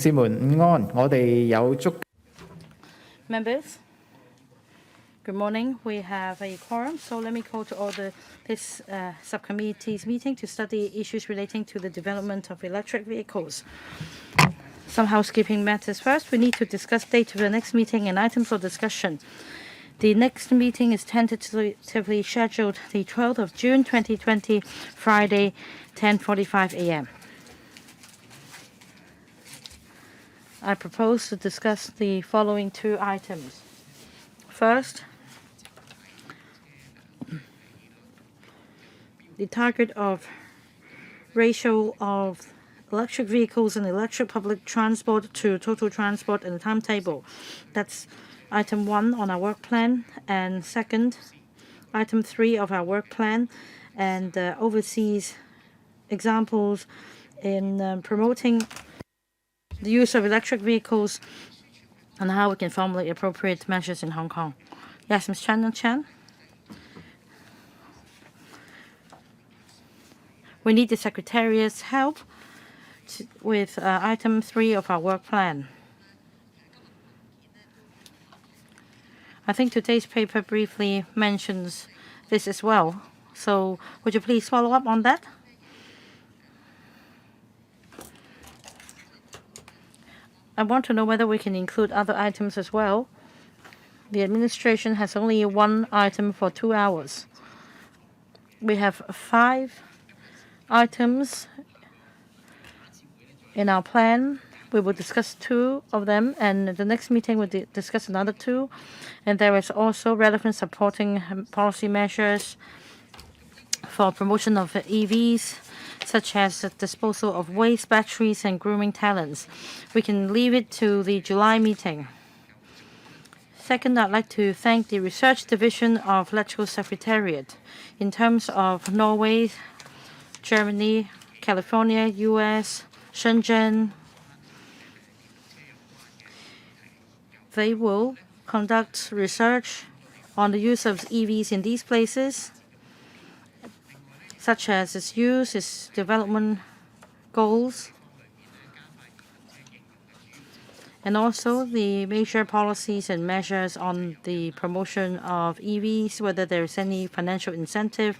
士們午安，我哋有足 Members, good morning. We have a quorum, so let me call to order this subcommittee's meeting to study issues relating to the development of electric vehicles. Some housekeeping matters first. We need to discuss date of the next meeting and items for discussion. The next meeting is tentatively scheduled the 12th of June 2020, Friday, 10:45 a.m. I propose to discuss the following two items. First, the target of ratio of electric vehicles and electric public transport to total transport and the timetable. That's item 1 on our work plan. And second, item 3 of our work plan and overseas examples in promoting the use of electric vehicles and how we can formulate appropriate measures in Hong Kong. Yes, Ms. Hon Tanya CHAN. We need the Secretariat's help with item 3 of our work plan. I think today's paper briefly mentions this as well. So would you please follow up on that? I want to know whether we can include other items as well. The administration has only one item for 2 hours. We have 5 items in our plan. We will discuss 2 of them, and the next meeting we'll discuss another 2. And there is also relevant supporting policy measures for promotion of EVs, such as the disposal of waste batteries and grooming talents. We can leave it to the July meeting. Second, I'd like to thank the Research Division of Legislative Secretariat. In terms of Norway, Germany, California, US, Shenzhen, they will conduct research on the use of EVs in these places, such as its use, its development goals, and also the major policies and measures on the promotion of EVs, whether there is any financial incentive,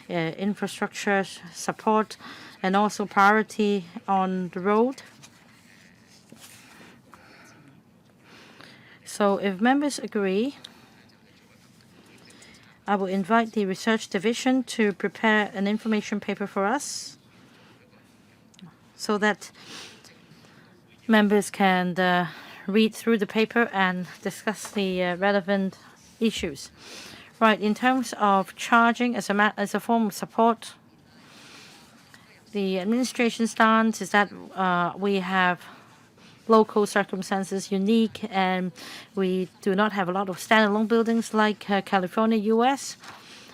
infrastructure support, and also priority on the road. So if members agree, I will invite the Research Division to prepare an information paper for us so that members can read through the paper and discuss the relevant issues. Right, in terms of charging as a form of support, the administration stance is that we have local circumstances unique, and we do not have a lot of standalone buildings like California, US.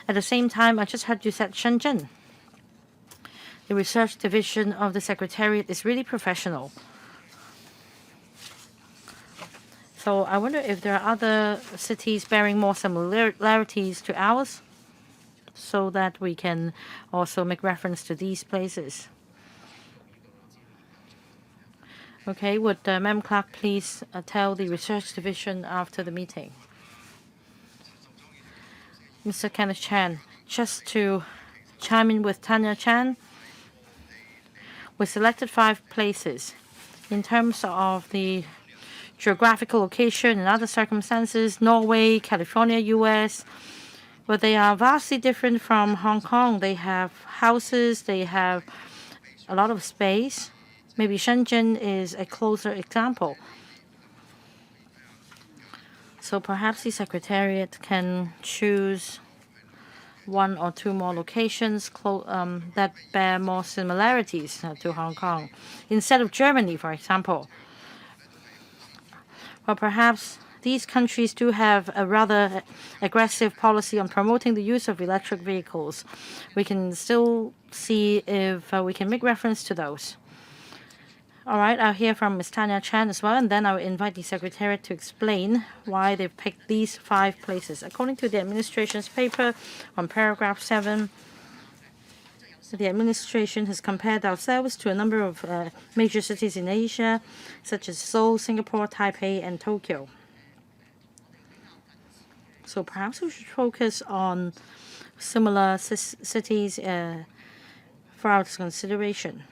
At the same time, I just heard you said Shenzhen. The research division of the Secretariat is really professional. So I wonder if there are other cities bearing more similarities to ours so that we can also make reference to these places. Okay, would Madam Clerk please tell the Research Division after the meeting? Mr. Kenneth Chan, just to chime in with Tanya CHAN, we selected 5 places. In terms of the geographical location and other circumstances, Norway, California, US, but they are vastly different from Hong Kong. They have houses, they have a lot of space. Maybe Shenzhen is a closer example. So perhaps the Secretariat can choose 1 or 2 more locations that bear more similarities to Hong Kong, instead of Germany, for example. Or perhaps these countries do have a rather aggressive policy on promoting the use of electric vehicles. We can still see if we can make reference to those. All right, I'll hear from Ms. Tanya CHAN as well, and then I'll invite the Secretariat to explain why they've picked these 5 places. According to the administration's paper on paragraph 7, the administration has compared ourselves to a number of major cities in Asia, such as Seoul, Singapore, Taipei, and Tokyo. So perhaps we should focus on similar cities for our consideration.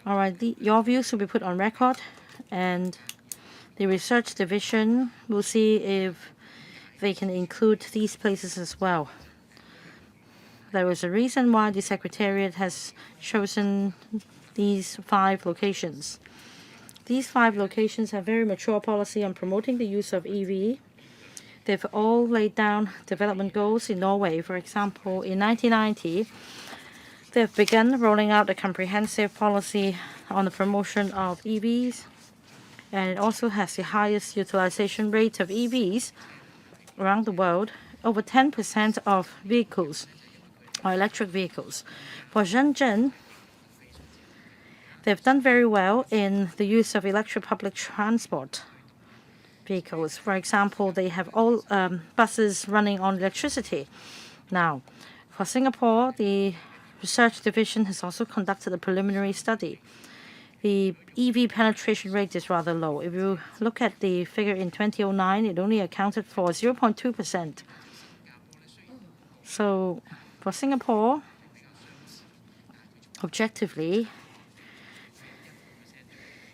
All right, your views will be put on record, and the research division will see if they can include these places as well. There is a reason why the Secretariat has chosen these 5 locations. These 5 locations have very mature policy on promoting the use of EV. They've all laid down development goals in Norway. For example, in 1990, they've begun rolling out a comprehensive policy on the promotion of EVs, and it also has the highest utilization rate of EVs around the world. Over 10% of vehicles are electric vehicles. For Shenzhen, they've done very well in the use of electric public transport vehicles. For example, they have all buses running on electricity. Now, for Singapore, the research division has also conducted a preliminary study. The EV penetration rate is rather low. If you look at the figure in 2009, it only accounted for 0.2%. So for Singapore, objectively,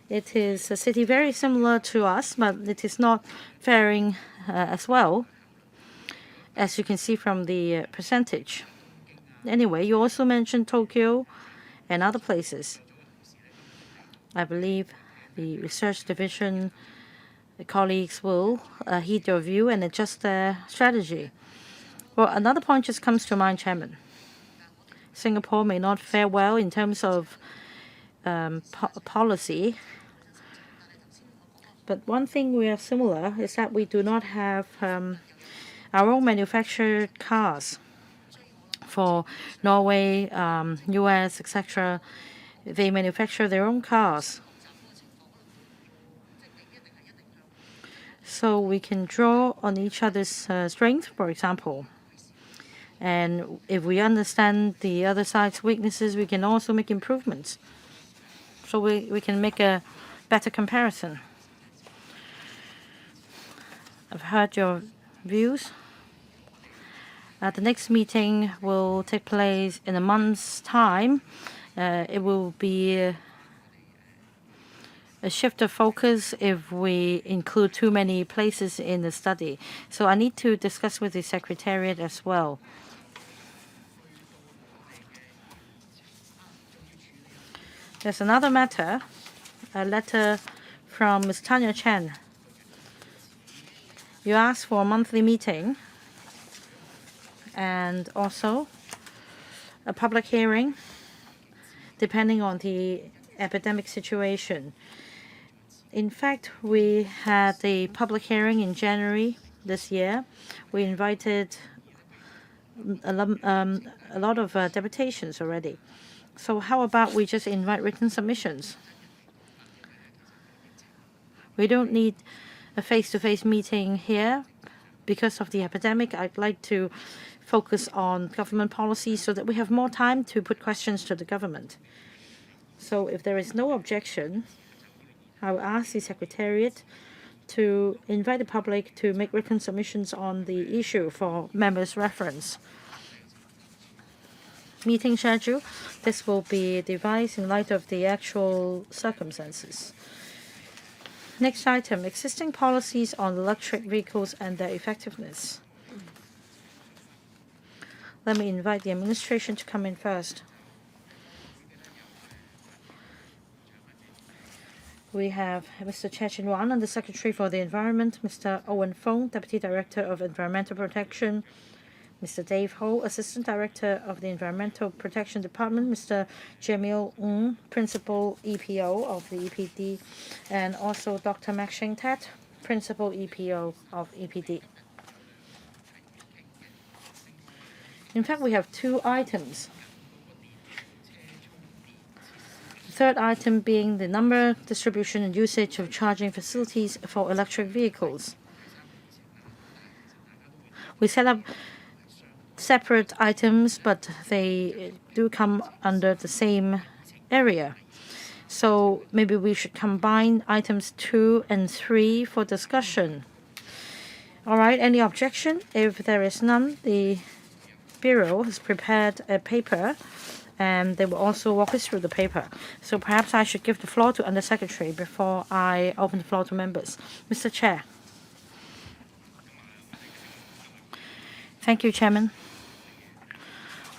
it is a city very similar to us, but it is not faring as well, as you can see from the percentage. Anyway, you also mentioned Tokyo and other places. I believe the research division colleagues will heed your view and adjust their strategy. Well, another point just comes to mind, Chairman. Singapore may not fare well in terms of policy, but one thing we are similar is that we do not have our own manufactured cars. For Norway, US, etc., they manufacture their own cars. So we can draw on each other's strength, for example. And if we understand the other side's weaknesses, we can also make improvements. So we can make a better comparison. I've heard your views. The next meeting will take place in a month's time. It will be a shift of focus if we include too many places in the study. So I need to discuss with the Secretariat as well. There's another matter, a letter from Ms. Tanya CHAN. You asked for a monthly meeting and also a public hearing depending on the epidemic situation. In fact, we had a public hearing in January this year. We invited a lot of deputations already. So how about we just invite written submissions? We don't need a face-to-face meeting here. Because of the epidemic, I'd like to focus on government policy so that we have more time to put questions to the government. So if there is no objection, I will ask the Secretariat to invite the public to make written submissions on the issue for members' reference. Meeting schedule. This will be devised in light of the actual circumstances. Next item, existing policies on electric vehicles and their effectiveness. Let me invite the administration to come in first. We have Mr. Pt1, Under Secretary for the Environment, Mr. Owen Fong, Deputy Director of Environmental Protection, Mr. Dave Ho, Assistant Director of the Environmental Protection Department, Mr. Jamil Ng, Principal EPO of the EPD, and also Dr. Mak Sheng Tat, Principal EPO of EPD. In fact, we have 2 items. The third item being the number, distribution, and usage of charging facilities for electric vehicles. We set up separate items, but they do come under the same area. So maybe we should combine items 2 and 3 for discussion. All right, any objection? If there is none, the Bureau has prepared a paper, and they will also walk us through the paper. So perhaps I should give the floor to Under Secretary before I open the floor to members. Mr. Chair. Thank you, Chairman.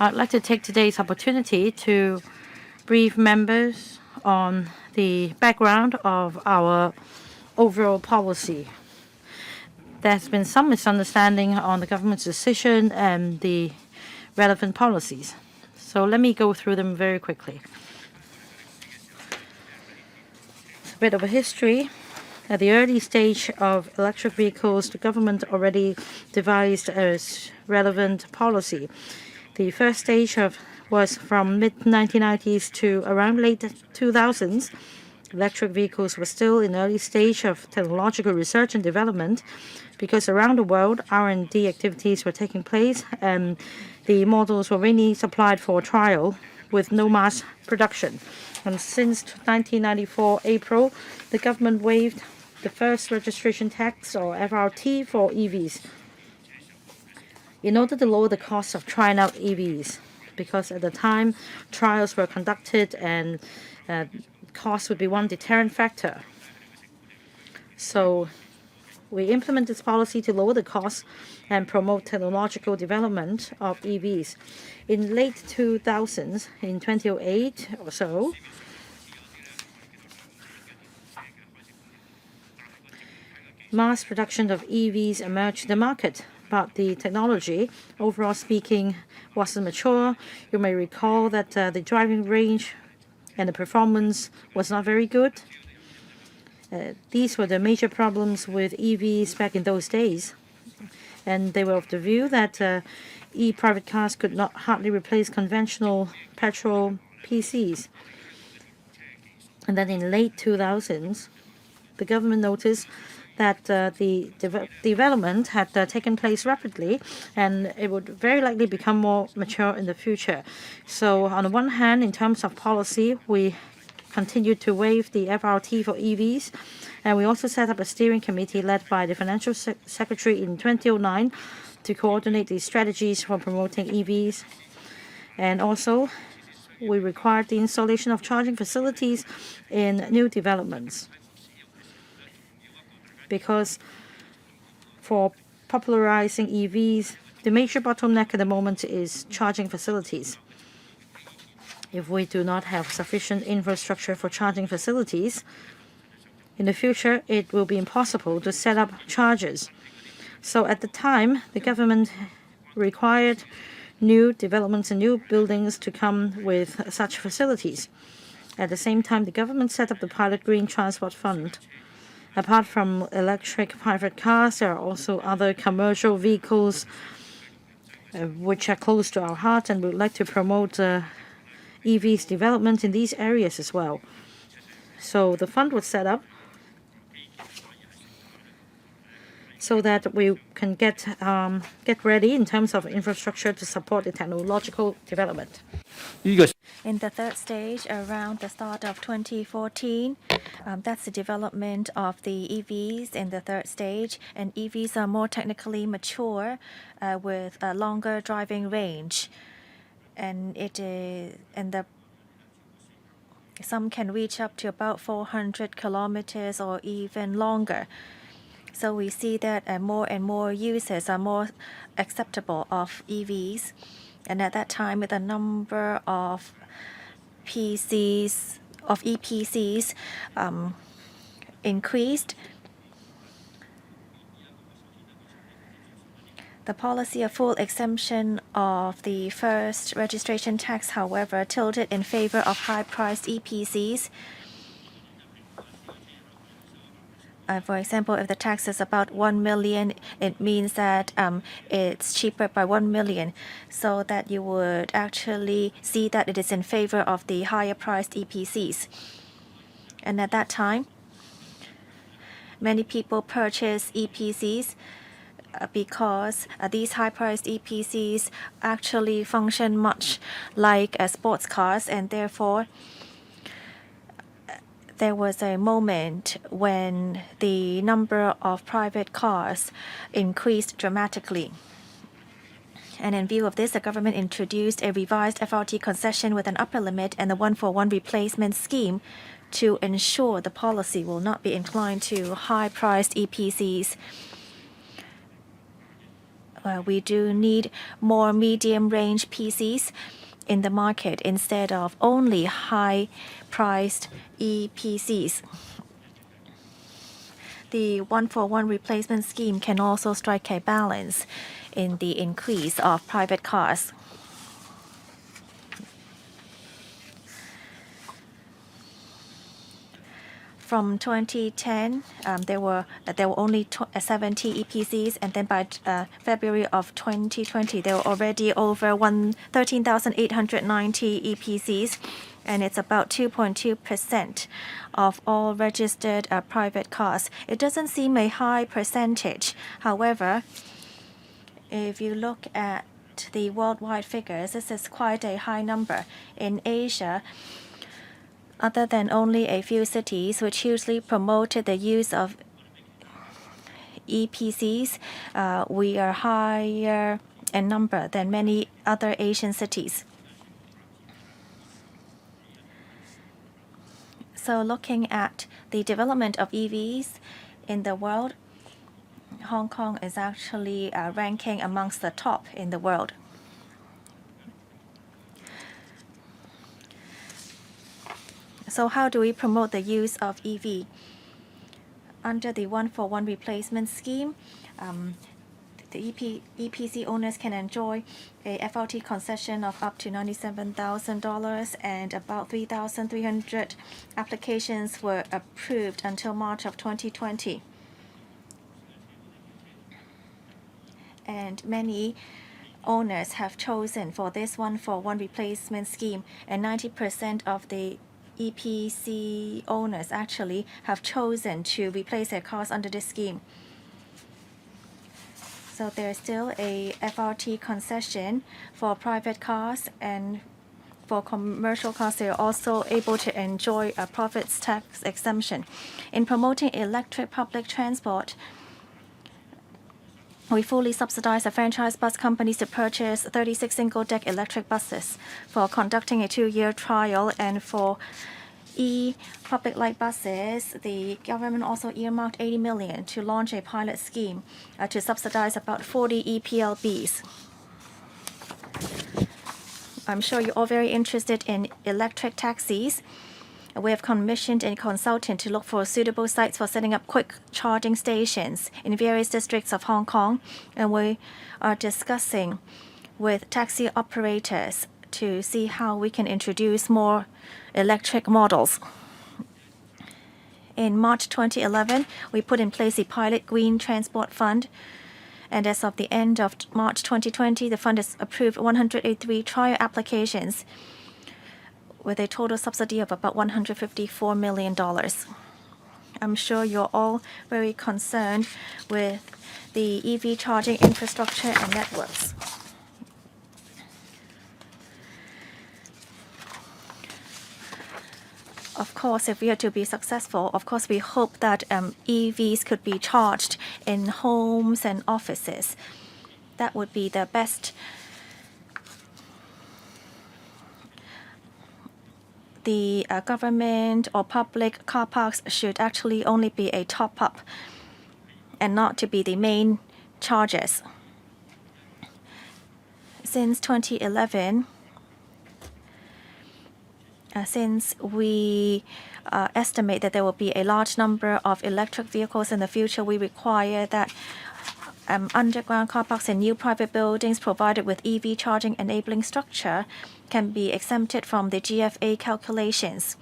I'd like to take today's opportunity to brief members on the background of our overall policy. There's been some misunderstanding on the government's decision and the relevant policies. So let me go through them very quickly. It's a bit of a history. At the early stage of electric vehicles, the government already devised a relevant policy. The first stage was from mid-1990s to around late 2000s. Electric vehicles were still in early stage of technological research and development because around the world R&D activities were taking place and the models were mainly supplied for trial with no mass production. And since 1994 April, the government waived the first registration tax or FRT for EVs in order to lower the cost of trying out EVs, because at the time trials were conducted and cost would be one deterrent factor. So we implement this policy to lower the cost and promote technological development of EVs. In late 2000s, in 2008 or so, mass production of EVs emerged in the market, but the technology, overall speaking, wasn't mature. You may recall that the driving range and the performance was not very good. These were the major problems with EVs back in those days. And they were of the view that e-private cars could not hardly replace conventional petrol PCs. And then in late 2000s, the government noticed that the development had taken place rapidly, and it would very likely become more mature in the future. So on the one hand, in terms of policy, we continued to waive the FRT for EVs, and we also set up a steering committee led by the Financial Secretary in 2009 to coordinate the strategies for promoting EVs. And also, we required the installation of charging facilities in new developments, because for popularizing EVs, the major bottleneck at the moment is charging facilities. If we do not have sufficient infrastructure for charging facilities, in the future it will be impossible to set up chargers. So at the time, the government required new developments and new buildings to come with such facilities. At the same time, the government set up the Pilot Green Transport Fund. Apart from electric private cars, there are also other commercial vehicles which are close to our heart, and we would like to promote EVs development in these areas as well. So the fund was set up so that we can get ready in terms of infrastructure to support the technological development. In the third stage, around the start of 2014, that's the development of the EVs in the third stage, and EVs are more technically mature with a longer driving range, and some can reach up to about 400 kilometers or even longer. So we see that more and more users are more acceptable of EVs. And at that time, with a number of EPCs increased, the policy of full exemption of the first registration tax, however, tilted in favor of high-priced EPCs. For example, if the tax is about 1 million, it means that it's cheaper by 1 million, so that you would actually see that it is in favor of the higher priced EPCs. And at that time, many people purchase EPCs because these high-priced EPCs actually function much like sports cars, and therefore there was a moment when the number of private cars increased dramatically. And in view of this, the government introduced a revised FRT concession with an upper limit and a one-for-one replacement scheme to ensure the policy will not be inclined to high-priced EPCs. We do need more medium-range PCs in the market instead of only high-priced EPCs. The one-for-one replacement scheme can also strike a balance in the increase of private cars. From 2010, there were only 70 EPCs, and then by February of 2020, there were already over 13,890 EPCs, and it's about 2.2% of all registered private cars. It doesn't seem a high percentage. However, if you look at the worldwide figures, this is quite a high number. In Asia, other than only a few cities which hugely promoted the use of EPCs, we are higher in number than many other Asian cities. So looking at the development of EVs in the world, Hong Kong is actually ranking amongst the top in the world. So how do we promote the use of EV? Under the one-for-one replacement scheme, the EPC owners can enjoy a FRT concession of up to $97,000, and about 3,300 applications were approved until March of 2020. And many owners have chosen for this one-for-one replacement scheme, and 90% of the EPC owners actually have chosen to replace their cars under this scheme. So there is still a FRT concession for private cars, and for commercial cars, they are also able to enjoy a profits tax exemption. In promoting electric public transport, we fully subsidize the franchise bus companies to purchase 36 single-deck electric buses for conducting a 2-year trial. And for public light buses, the government also earmarked 80 million to launch a pilot scheme to subsidize about 40 EPLBs. I'm sure you're all very interested in electric taxis. We have commissioned a consultant to look for suitable sites for setting up quick charging stations in various districts of Hong Kong, and we are discussing with taxi operators to see how we can introduce more electric models. In March 2011, we put in place a pilot Green Transport Fund, and as of the end of March 2020, the fund has approved 183 trial applications with a total subsidy of about $154 million. I'm sure you're all very concerned with the EV charging infrastructure and networks. Of course, if we are to be successful, of course, we hope that EVs could be charged in homes and offices. That would be the best. The government or public car parks should actually only be a top-up and not to be the main charges. Since 2011, since we estimate that there will be a large number of electric vehicles in the future, we require that underground car parks and new private buildings provided with EV charging enabling structure can be exempted from the GFA calculations.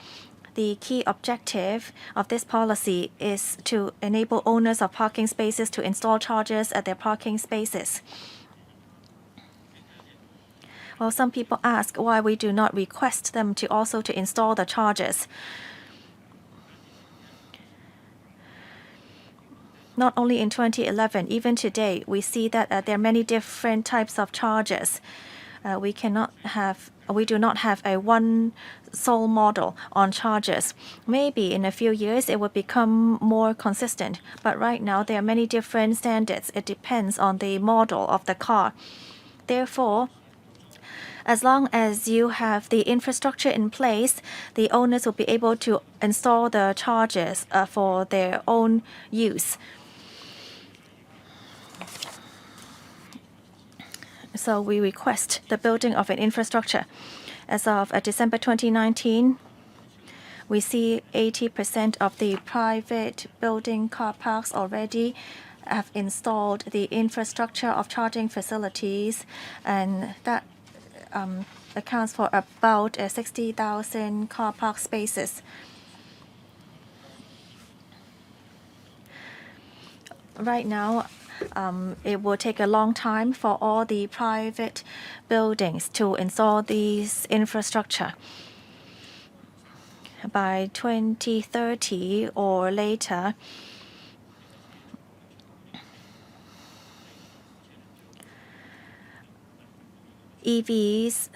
The key objective of this policy is to enable owners of parking spaces to install chargers at their parking spaces. Well, some people ask why we do not request them to also to install the chargers. Not only in 2011, even today, we see that there are many different types of charges. We do not have a one sole model on charges. Maybe in a few years it will become more consistent, but right now there are many different standards. It depends on the model of the car. Therefore, as long as you have the infrastructure in place, the owners will be able to install the chargers for their own use. So we request the building of an infrastructure. As of December 2019, we see 80% of the private building car parks already have installed the infrastructure of charging facilities, and that accounts for about 60,000 car park spaces. Right now, it will take a long time for all the private buildings to install these infrastructure. By 2030 or later, EVs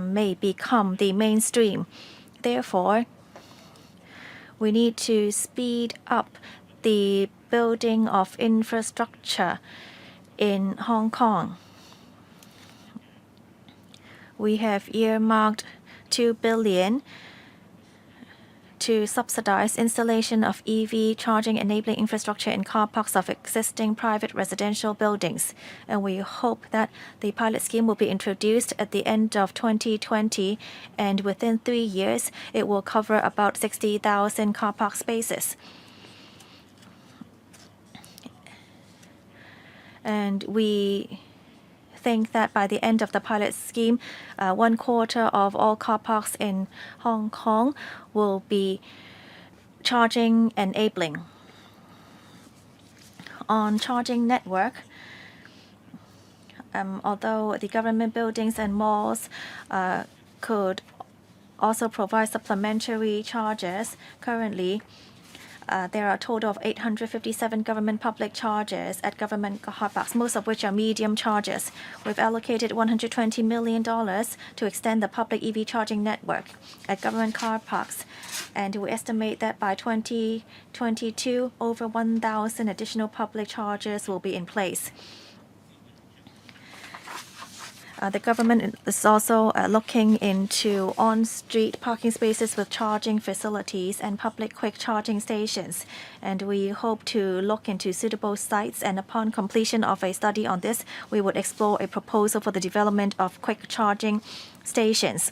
may become the mainstream. Therefore, we need to speed up the building of infrastructure in Hong Kong. We have earmarked 2 billion to subsidize installation of EV charging enabling infrastructure in car parks of existing private residential buildings. And we hope that the pilot scheme will be introduced at the end of 2020, and within 3 years, it will cover about 60,000 car park spaces. And we think that by the end of the pilot scheme, 1/4 of all car parks in Hong Kong will be charging enabling. On charging network, although the government buildings and malls could also provide supplementary charges, currently there are a total of 857 government public chargers at government car parks, most of which are medium chargers. We've allocated $120 million to extend the public EV charging network at government car parks. And we estimate that by 2022, over 1,000 additional public chargers will be in place. The government is also looking into on-street parking spaces with charging facilities and public quick charging stations. And we hope to look into suitable sites, and upon completion of a study on this, we would explore a proposal for the development of quick charging stations.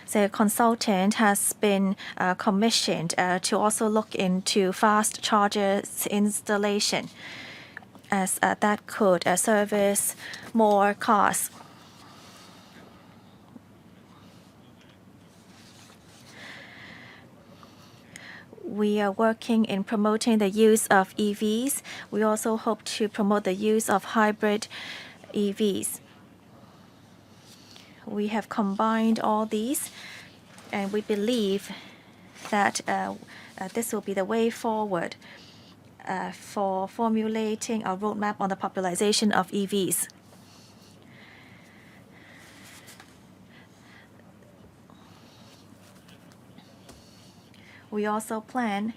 So a consultant has been commissioned to also look into fast chargers installation, as that could service more cars. We are working in promoting the use of EVs. We also hope to promote the use of hybrid EVs. We have combined all these, and we believe that this will be the way forward for formulating a roadmap on the popularization of EVs. We also plan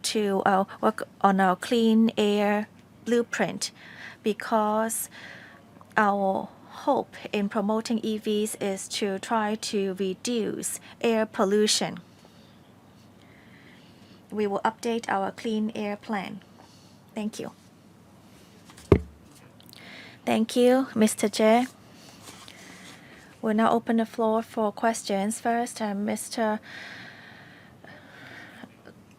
to work on our clean air blueprint, because our hope in promoting EVs is to try to reduce air pollution. We will update our clean air plan. Thank you. Thank you, Mr. Chair. We'll now open the floor for questions. First, Mr.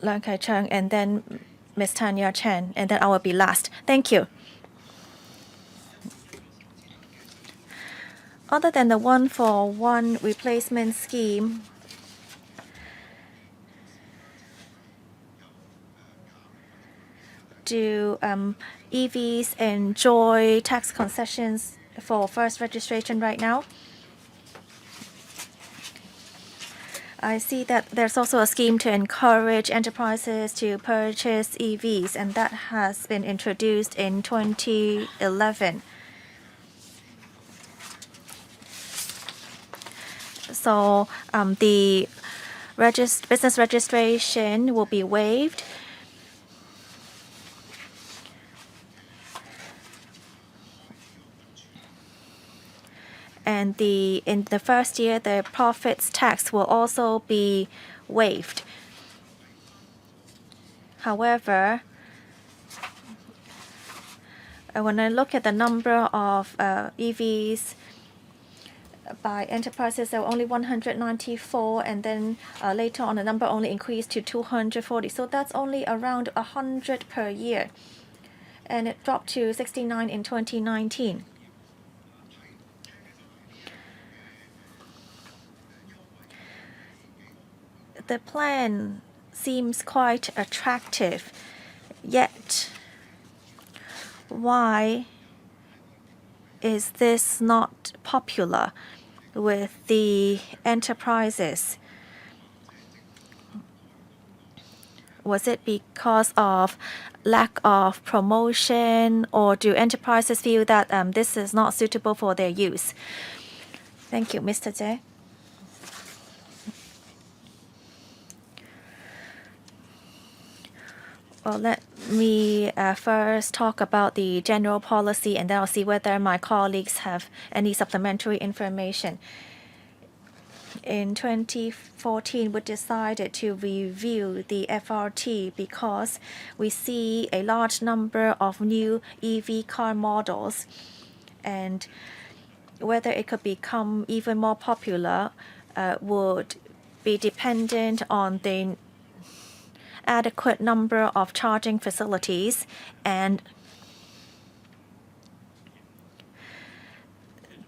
Leung, and then Ms. Tanya CHAN, and then I will be last. Thank you. Other than the one-for-one replacement scheme, do EVs enjoy tax concessions for first registration right now? I see that there's also a scheme to encourage enterprises to purchase EVs, and that has been introduced in 2011. So the business registration will be waived. And in the first year, the profits tax will also be waived. However, when I look at the number of EVs by enterprises, there were only 194, and then later on the number only increased to 240. So that's only around 100 per year, and it dropped to 69 in 2019. The plan seems quite attractive, yet why is this not popular with the enterprises? Was it because of lack of promotion, or do enterprises feel that this is not suitable for their use? Thank you, Mr. Jie. Well, let me first talk about the general policy, and then I'll see whether my colleagues have any supplementary information. In 2014, we decided to review the FRT because we see a large number of new EV car models, and whether it could become even more popular would be dependent on the adequate number of charging facilities and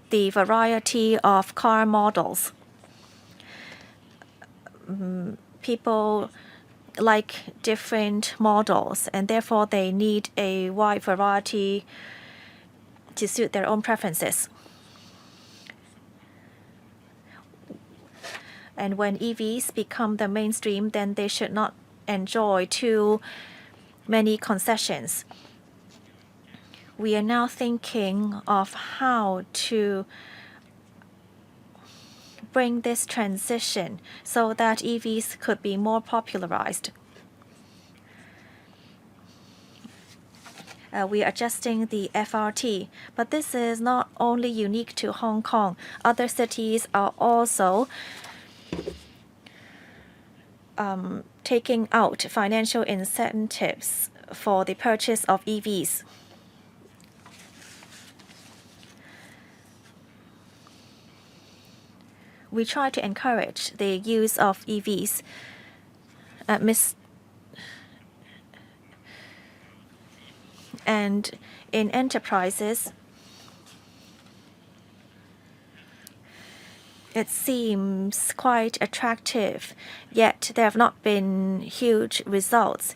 the variety of car models. People like different models, and therefore they need a wide variety to suit their own preferences. And when EVs become the mainstream, then they should not enjoy too many concessions. We are now thinking of how to bring this transition so that EVs could be more popularized. We are adjusting the FRT, but this is not only unique to Hong Kong. Other cities are also taking out financial incentives for the purchase of EVs. We try to encourage the use of EVs. And in enterprises, it seems quite attractive, yet there have not been huge results.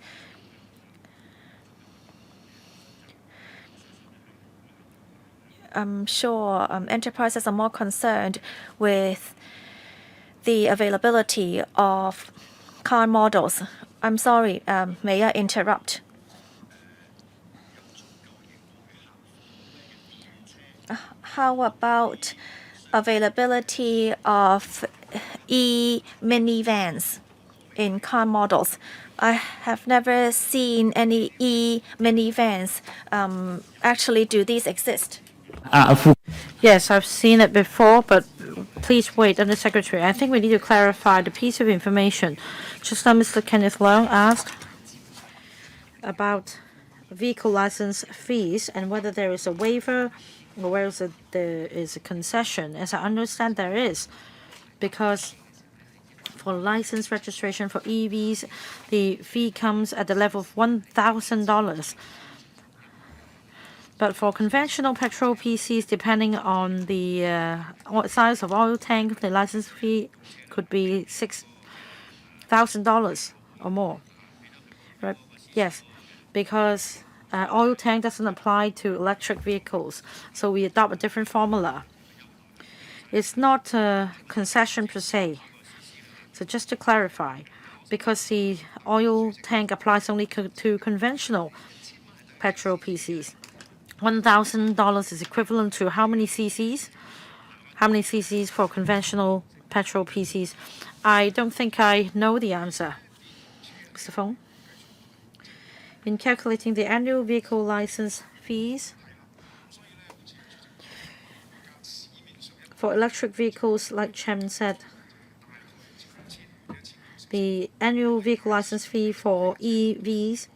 I'm sure enterprises are more concerned with the availability of car models. I'm sorry, may I interrupt? How about availability of e-minivans in car models? I have never seen any e-minivans. Actually, do these exist? Yes, I've seen it before, but please wait, Under Secretary. I think we need to clarify the piece of information. Just now, Mr. Kenneth Leung asked about vehicle license fees and whether there is a waiver or whether there is a concession. As I understand, there is, because for license registration for EVs, the fee comes at the level of $1,000. But for conventional petrol PCs, depending on the size of oil tank, the license fee could be $6,000 or more. Right? Yes, because oil tank doesn't apply to electric vehicles, so we adopt a different formula. It's not a concession per se. So just to clarify, because the oil tank applies only to conventional petrol PCs, $1,000 is equivalent to how many cc's? How many cc's for conventional petrol PCs? I don't think I know the answer. Mr. Fong? In calculating the annual vehicle license fees for electric vehicles, like Chairman said, the annual vehicle license fee for EVs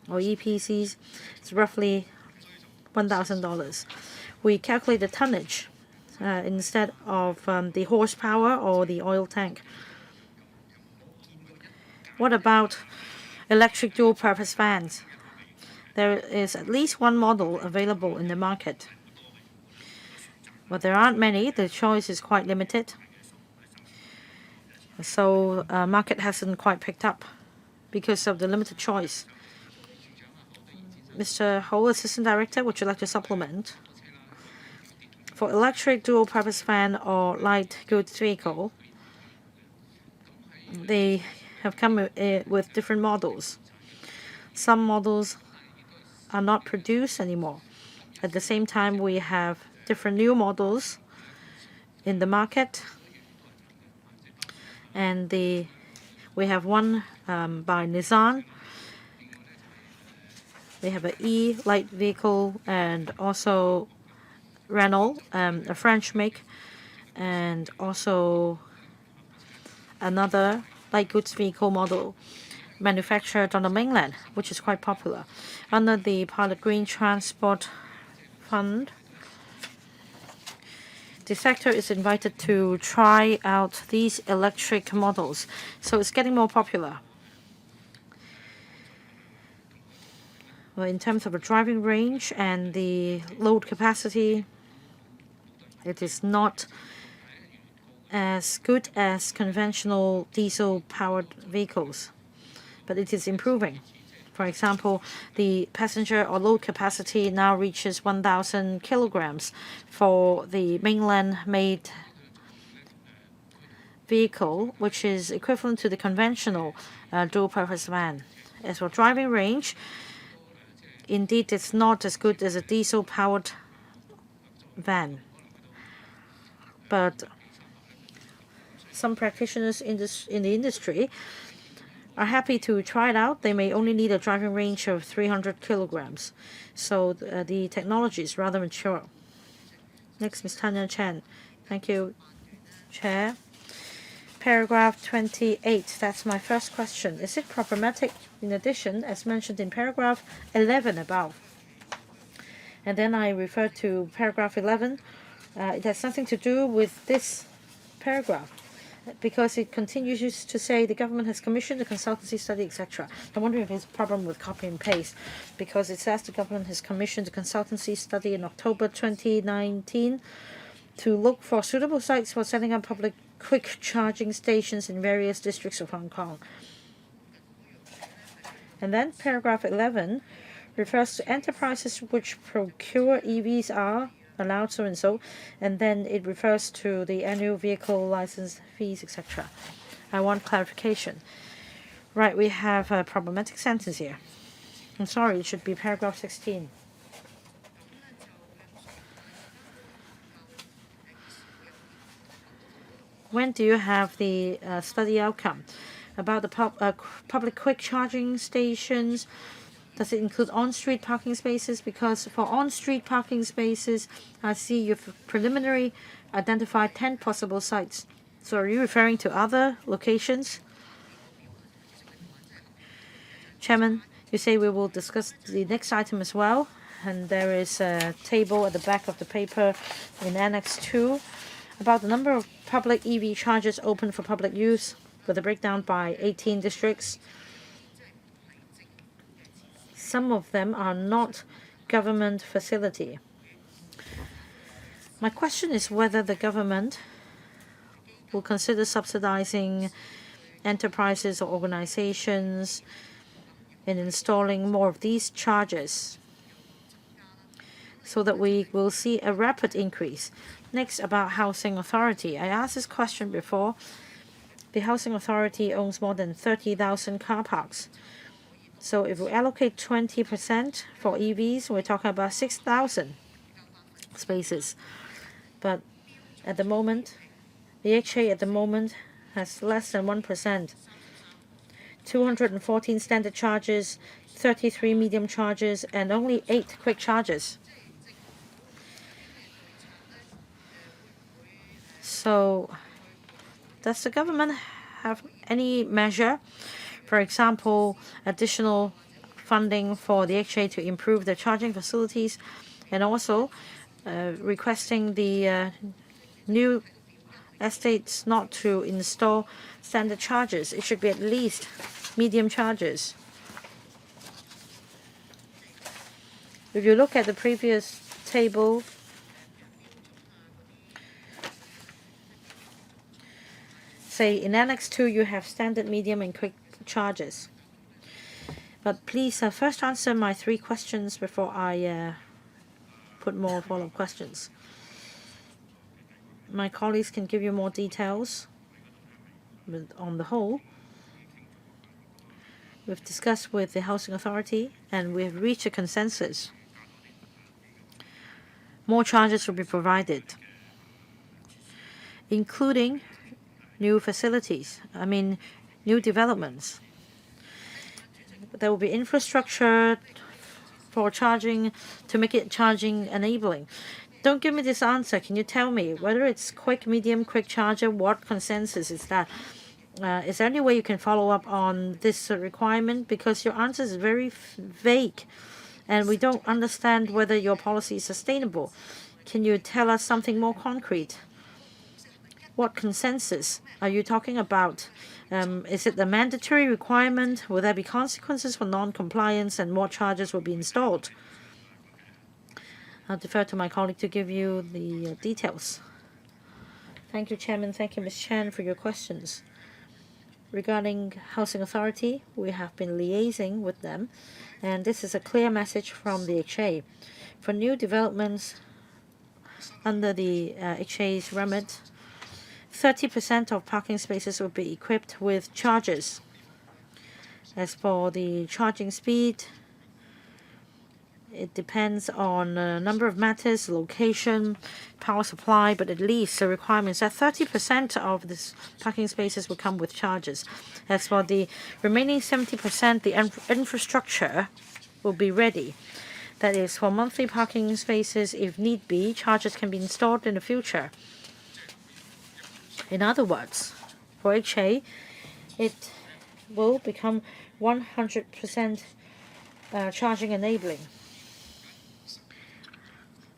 or EPCs is roughly $1,000. We calculate the tonnage instead of the horsepower or the oil tank. What about electric dual-purpose vans? There is at least one model available in the market. But there aren't many. The choice is quite limited. So market hasn't quite picked up because of the limited choice. Mr. Ho, Assistant Director, would you like to supplement? For electric dual-purpose van or light goods vehicle, they have come with different models. Some models are not produced anymore. At the same time, we have different new models in the market. And we have one by Nissan. We have an E-light vehicle and also Renault, a French make, and also another light goods vehicle model manufactured on the mainland, which is quite popular. Under the Pilot Green Transport Fund, the sector is invited to try out these electric models, so it's getting more popular. Well, in terms of the driving range and the load capacity, it is not as good as conventional diesel-powered vehicles, but it is improving. For example, the passenger or load capacity now reaches 1,000 kilograms for the mainland-made vehicle, which is equivalent to the conventional dual-purpose van. As for driving range, indeed, it's not as good as a diesel-powered van. But some practitioners in the industry are happy to try it out. They may only need a driving range of 300 kilograms. So the technology is rather mature. Next, Ms. Tanya CHAN. Thank you, Chair. Paragraph 28, that's my first question. Is it problematic in addition, as mentioned in paragraph 11 above? And then I refer to paragraph 11. It has nothing to do with this paragraph, because it continues to say the government has commissioned a consultancy study, etc. I'm wondering if there's a problem with copy and paste, because it says the government has commissioned a consultancy study in October 2019 to look for suitable sites for setting up public quick charging stations in various districts of Hong Kong. And then paragraph 11 refers to enterprises which procure EVs are allowed so and so, and then it refers to the annual vehicle license fees, etc. I want clarification. Right, we have a problematic sentence here. I'm sorry, it should be paragraph 16. When do you have the study outcome about the public quick charging stations? Does it include on-street parking spaces? Because for on-street parking spaces, I see you've preliminarily identified 10 possible sites. So are you referring to other locations? Chairman, you say we will discuss the next item as well. And there is a table at the back of the paper in Annex 2 about the number of public EV chargers open for public use, with a breakdown by 18 districts. Some of them are not government facility. My question is whether the government will consider subsidizing enterprises or organizations in installing more of these chargers so that we will see a rapid increase. Next, about housing authority. I asked this question before. the Housing Authority owns more than 30,000 car parks. So if we allocate 20% for EVs, we're talking about 6,000 spaces. But at the moment, the HA at the moment has less than 1%. 214 standard charges, 33 medium charges, and only 8 quick charges. So does the government have any measure, for example, additional funding for the HA to improve the charging facilities, and also requesting the new estates not to install standard charges? It should be at least medium charges. If you look at the previous table, say in Annex 2 you have standard, medium, and quick charges. But please first answer my 3 questions before I put more follow-up questions. My colleagues can give you more details, but on the whole, we've discussed with the Housing Authority and we've reached a consensus. More charges will be provided, including new facilities, new developments. There will be infrastructure for charging to make it charging enabling. Don't give me this answer. Can you tell me whether it's quick, medium, quick charger? What consensus is that? Is there any way you can follow up on this requirement? Because your answer is very vague, and we don't understand whether your policy is sustainable. Can you tell us something more concrete? What consensus are you talking about? Is it the mandatory requirement? Will there be consequences for non-compliance, and more charges will be installed? I'll defer to my colleague to give you the details. Thank you, Chairman. Thank you, Ms. Chan, for your questions. Regarding Housing Authority, we have been liaising with them, and this is a clear message from the HA. For new developments under the HA's remit, 30% of parking spaces will be equipped with chargers. As for the charging speed, it depends on a number of matters, location, power supply, but at least the requirements that 30% of these parking spaces will come with chargers. As for the remaining 70%, the infrastructure will be ready. That is, for monthly parking spaces, if need be, chargers can be installed in the future. In other words, for HA, it will become 100% charging enabling.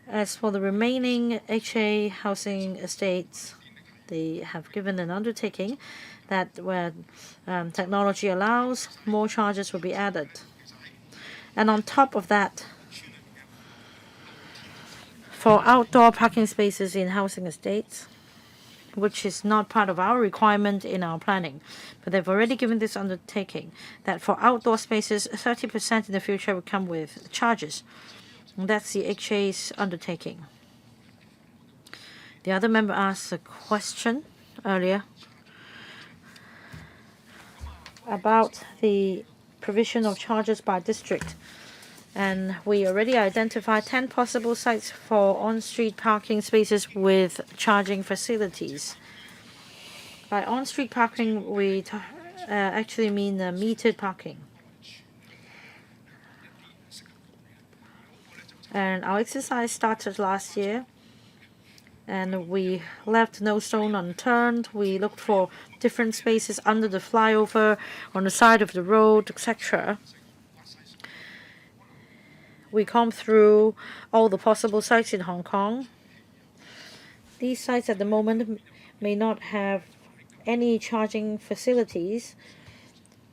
As for the remaining HA housing estates, they have given an undertaking that when technology allows, more charges will be added. And on top of that, for outdoor parking spaces in housing estates, which is not part of our requirement in our planning, but they've already given this undertaking that for outdoor spaces, 30% in the future will come with charges. And that's the HA's undertaking. The other member asked a question earlier about the provision of charges by district. And we already identified 10 possible sites for on-street parking spaces with charging facilities. By on-street parking, we actually mean metered parking. And our exercise started last year, and we left no stone unturned. We looked for different spaces under the flyover, on the side of the road, etc. We combed through all the possible sites in Hong Kong. These sites at the moment may not have any charging facilities,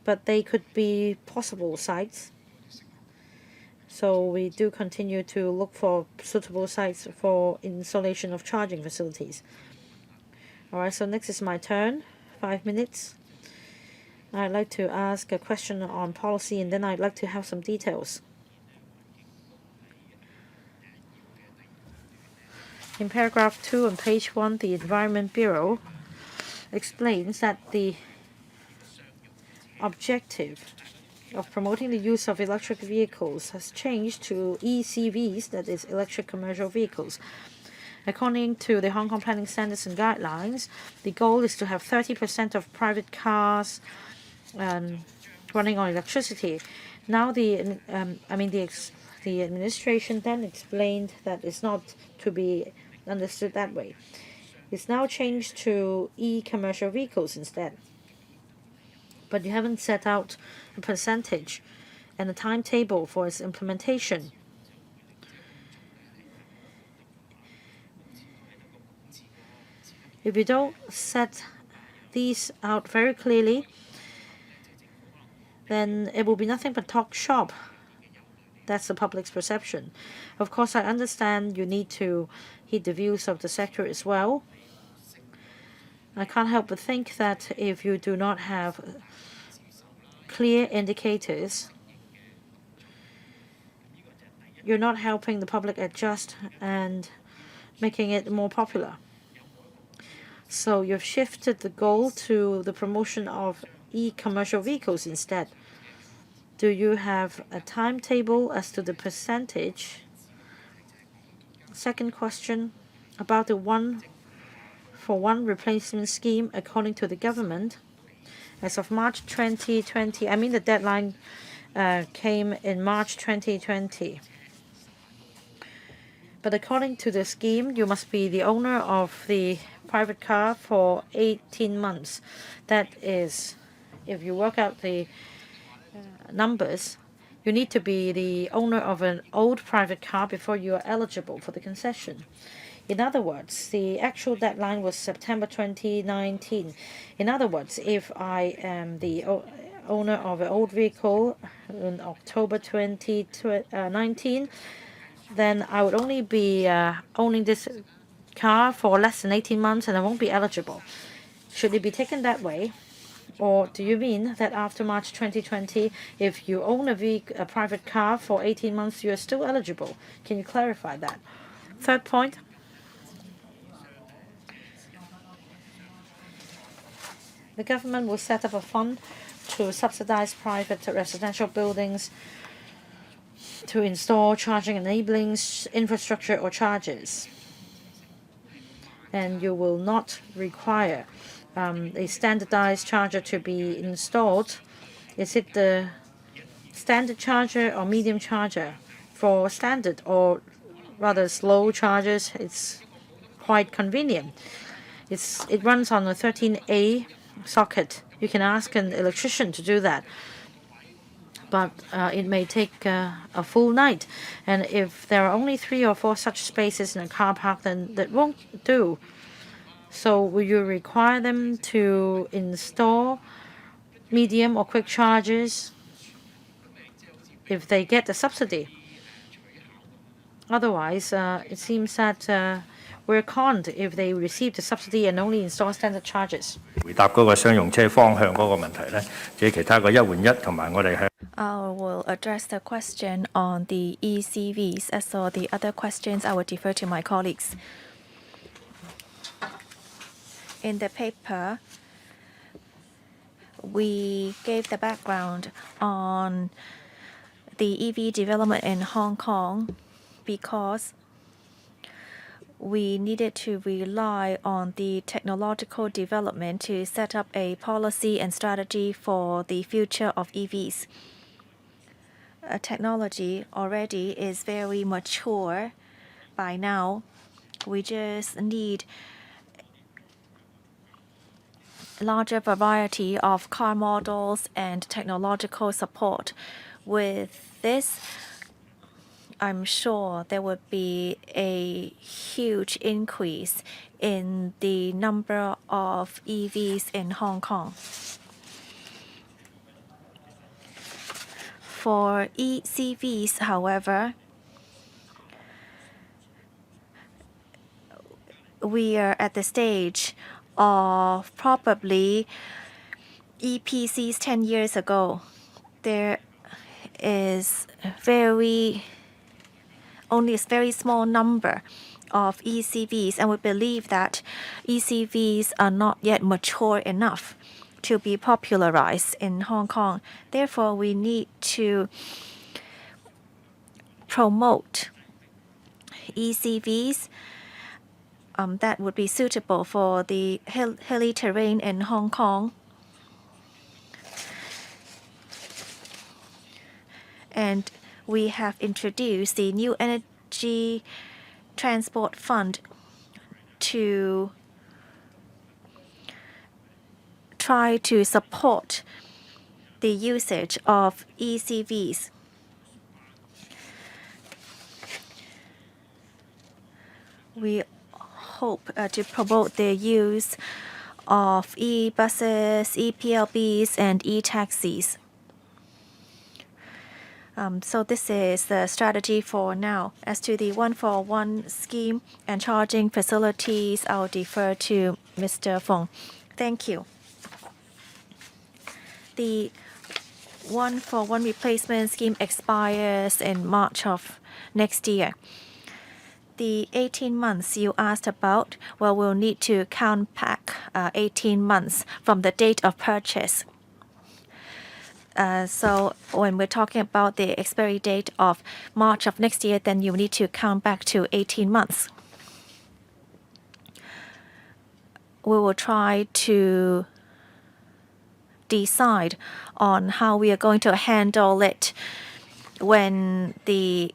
but they could be possible sites. So we do continue to look for suitable sites for installation of charging facilities. All right, so next is my turn, 5 minutes. I'd like to ask a question on policy, and then I'd like to have some details. In paragraph 2 on page 1, the Environment Bureau explains that the objective of promoting the use of electric vehicles has changed to ECVs, that is, electric commercial vehicles. According to the Hong Kong Planning Standards and Guidelines, the goal is to have 30% of private cars running on electricity. Now, the administration then explained that it's not to be understood that way. It's now changed to e-commercial vehicles instead. But you haven't set out a percentage and a timetable for its implementation. If you don't set these out very clearly, then it will be nothing but talk shop. That's the public's perception. Of course, I understand you need to heed the views of the sector as well. I can't help but think that if you do not have clear indicators, you're not helping the public adjust and making it more popular. So you've shifted the goal to the promotion of e-commercial vehicles instead. Do you have a timetable as to the percentage? Second question, about the one-for-one replacement scheme according to the government. As of March 2020, the deadline came in March 2020. But according to the scheme, you must be the owner of the private car for 18 months. That is, if you work out the numbers, you need to be the owner of an old private car before you are eligible for the concession. In other words, the actual deadline was September 2019. In other words, if I am the owner of an old vehicle in October 2019, then I would only be owning this car for less than 18 months and I won't be eligible. Should it be taken that way? Or do you mean that after March 2020, if you own a private car for 18 months, you are still eligible? Can you clarify that? Third point. The government will set up a fund to subsidize private residential buildings to install charging enabling infrastructure or chargers. And you will not require a standardized charger to be installed. Is it the standard charger or medium charger? For standard or rather slow chargers, it's quite convenient. It runs on a 13A socket. You can ask an electrician to do that. But it may take a full night. And if there are only 3 or 4 such spaces in a car park, then that won't do. So will you require them to install medium or quick chargers if they get the subsidy? Otherwise, it seems that we're conned if they receive the subsidy and only install standard chargers. 回答嗰個商用車方向嗰個問題咧，即係其他個一換一同埋我哋係。I will address the question on the ECVs. As for the other questions, I will defer to my colleagues. In the paper, we gave the background on the EV development in Hong Kong because we needed to rely on the technological development to set up a policy and strategy for the future of EVs. Technology already is very mature by now. We just need larger variety of car models and technological support. With this, I'm sure there would be a huge increase in the number of EVs in Hong Kong. For ECVs, however, we are at the stage of probably EPCs 10 years ago. There is only a very small number of ECVs, and we believe that ECVs are not yet mature enough to be popularized in Hong Kong. Therefore, we need to promote ECVs that would be suitable for the hilly terrain in Hong Kong. And we have introduced the New Energy Transport Fund to try to support the usage of ECVs. We hope to promote the use of e-buses, e-PLBs, and e-taxis. So this is the strategy for now. As to the 1-for-1 scheme and charging facilities, I'll defer to Mr. Fong. Thank you. The 1-for-1 replacement scheme expires in March of next year. The 18 months you asked about, well, we'll need to count back 18 months from the date of purchase. So when we're talking about the expiry date of March of next year, then you need to count back to 18 months. We will try to decide on how we are going to handle it when this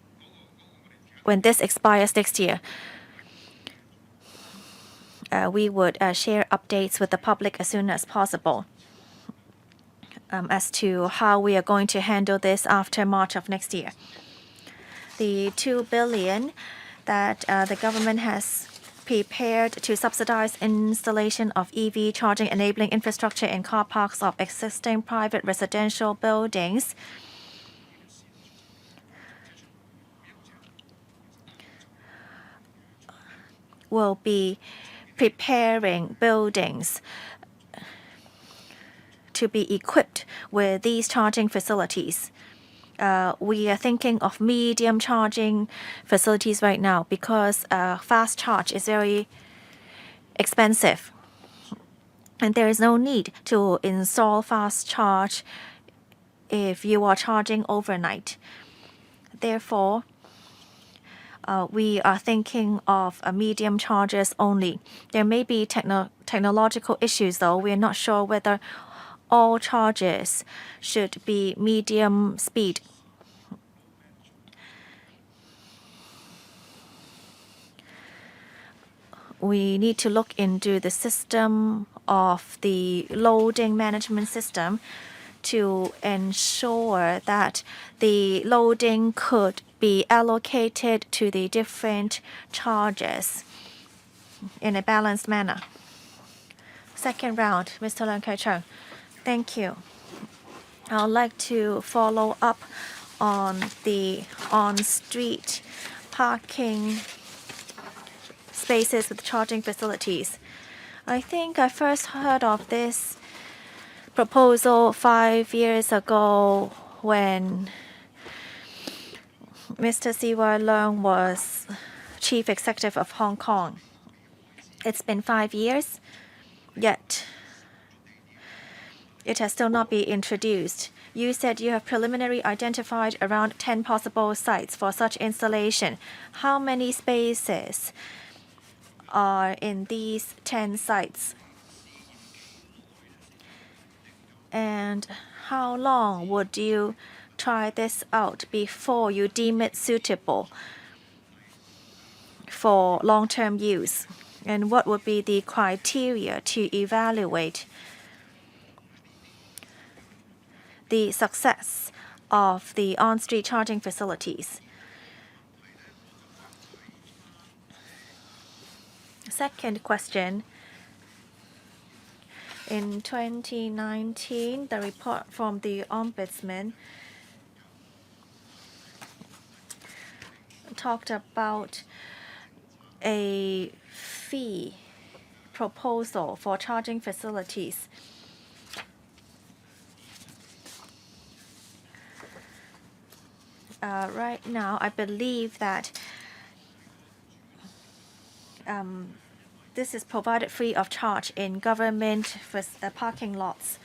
expires next year. We would share updates with the public as soon as possible as to how we are going to handle this after March of next year. The 2 billion that the government has prepared to subsidize installation of EV charging enabling infrastructure in car parks of existing private residential buildings will be preparing buildings to be equipped with these charging facilities. We are thinking of medium charging facilities right now because fast charge is very expensive. And there is no need to install fast charge if you are charging overnight. Therefore, we are thinking of medium chargers only. There may be technological issues, though. We are not sure whether all chargers should be medium speed. We need to look into the system of the loading management system to ensure that the loading could be allocated to the different charges in a balanced manner. Second round, Mr. Leung Kai-Chung. Thank you. I would like to follow up on the on-street parking spaces with charging facilities. I think I first heard of this proposal 5 years ago when Mr. C.Y. Leung was Chief Executive of Hong Kong. It's been 5 years, yet it has still not been introduced. You said you have preliminarily identified around 10 possible sites for such installation. How many spaces are in these 10 sites? And how long would you try this out before you deem it suitable for long-term use? And what would be the criteria to evaluate the success of the on-street charging facilities? Second question. In 2019, the report from the Ombudsman talked about a fee proposal for charging facilities. Right now, I believe that this is provided free of charge in government parking lots.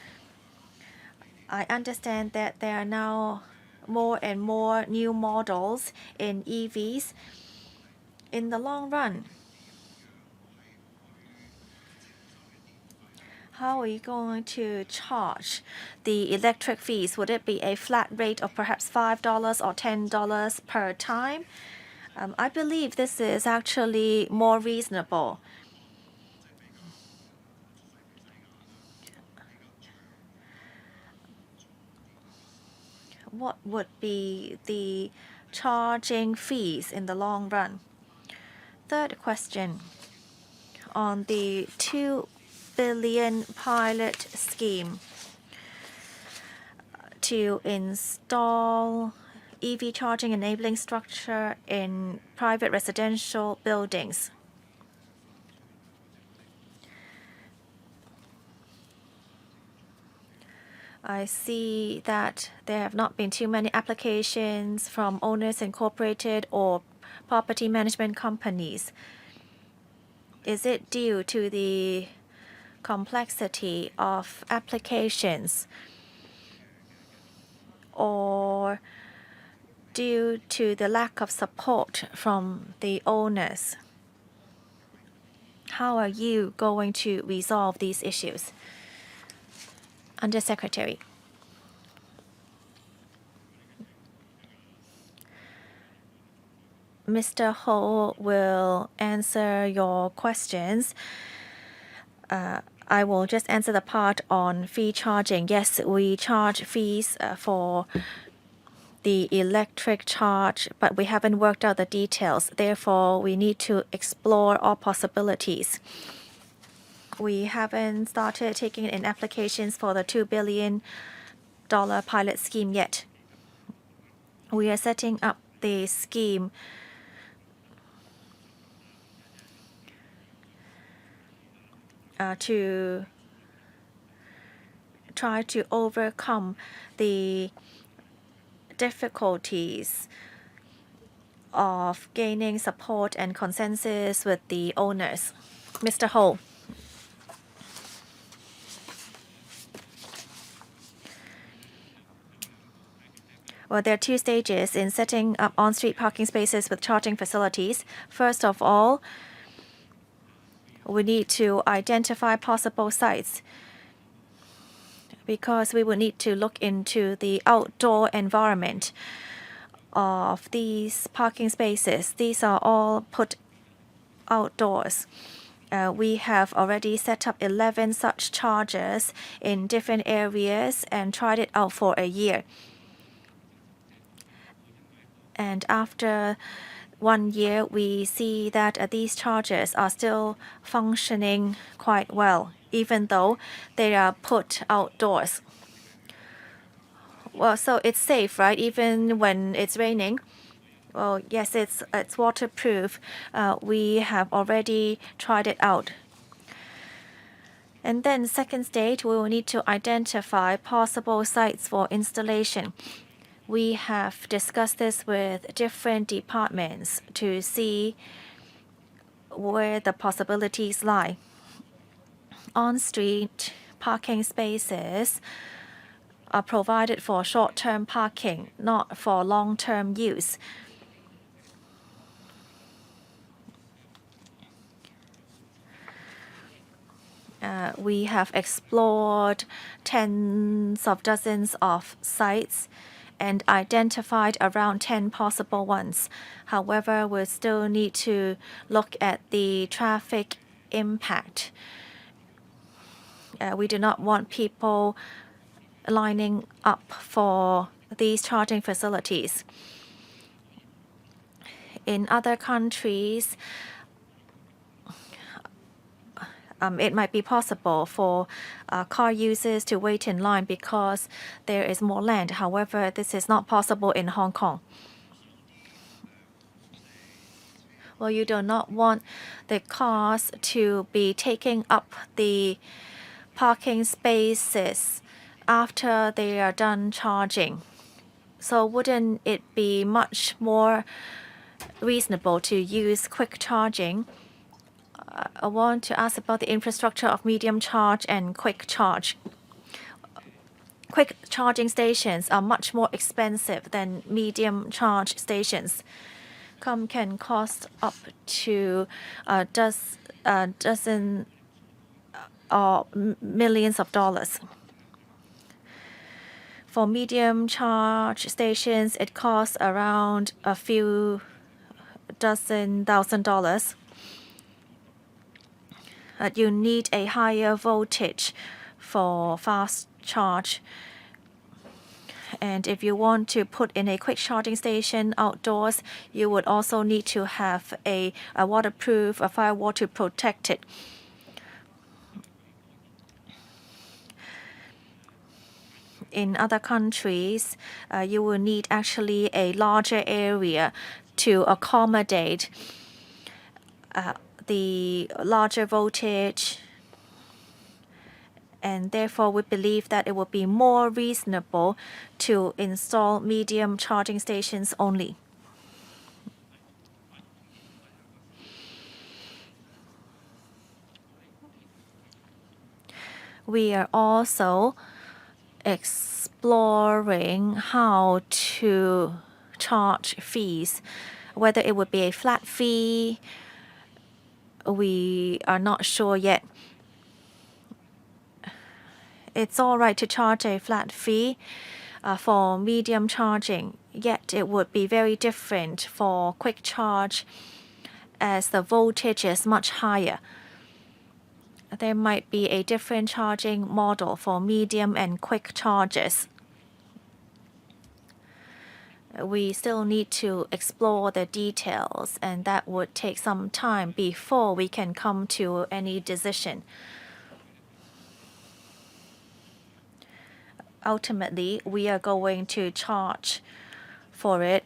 I understand that there are now more and more new models in EVs. In the long run, how are you going to charge the electric fees? Would it be a flat rate of perhaps $5 or $10 per time? I believe this is actually more reasonable. What would be the charging fees in the long run? Third question, on the $2 billion pilot scheme to install EV charging enabling structure in private residential buildings. I see that there have not been too many applications from owners incorporated or property management companies. Is it due to the complexity of applications or due to the lack of support from the owners? How are you going to resolve these issues? Undersecretary. Mr. Ho will answer your questions. I will just answer the part on fee charging. Yes, we charge fees for the electric charge, but we haven't worked out the details. Therefore, we need to explore all possibilities. We haven't started taking in applications for the $2 billion pilot scheme yet. We are setting up the scheme to try to overcome the difficulties of gaining support and consensus with the owners. Mr. Ho. Well, there are two stages in setting up on-street parking spaces with charging facilities. First of all, we need to identify possible sites because we will need to look into the outdoor environment of these parking spaces. These are all put outdoors. We have already set up 11 such chargers in different areas and tried it out for a year. And after 1 year, we see that these chargers are still functioning quite well, even though they are put outdoors. Well, so it's safe, right? Even when it's raining. Well, yes, it's waterproof. We have already tried it out. And then second stage, we will need to identify possible sites for installation. We have discussed this with different departments to see where the possibilities lie. On-street parking spaces are provided for short-term parking, not for long-term use. We have explored tens of dozens of sites and identified around 10 possible ones. However, we still need to look at the traffic impact. We do not want people lining up for these charging facilities. In other countries, it might be possible for car users to wait in line because there is more land. However, this is not possible in Hong Kong. Well, you do not want the cars to be taking up the parking spaces after they are done charging. So wouldn't it be much more reasonable to use quick charging I want to ask about the infrastructure of medium charge and quick charge. Quick charging stations are much more expensive than medium charge stations. Can cost up to a dozen or millions of dollars. For medium charge stations, it costs around a few $1,000. You need a higher voltage for fast charge. And if you want to put in a quick charging station outdoors, you would also need to have a waterproof, a firewall to protect it. In other countries, you will need actually a larger area to accommodate the larger voltage, and therefore we believe that it would be more reasonable to install medium charging stations only. We are also exploring how to charge fees, whether it would be a flat fee. We are not sure yet. It's all right to charge a flat fee for medium charging, yet it would be very different for quick charge as the voltage is much higher. There might be a different charging model for medium and quick charges. We still need to explore the details, and that would take some time before we can come to any decision. Ultimately, we are going to charge for it.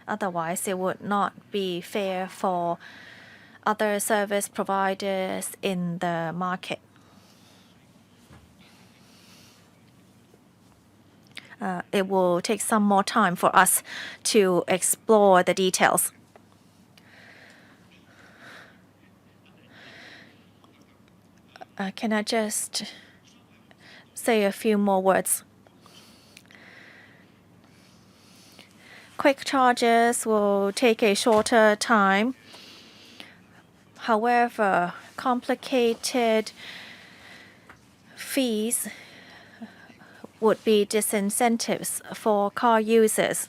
Otherwise, it would not be fair for other service providers in the market. It will take some more time for us to explore the details. Can I just say a few more words? Quick charges will take a shorter time. However, complicated fees would be disincentives for car users.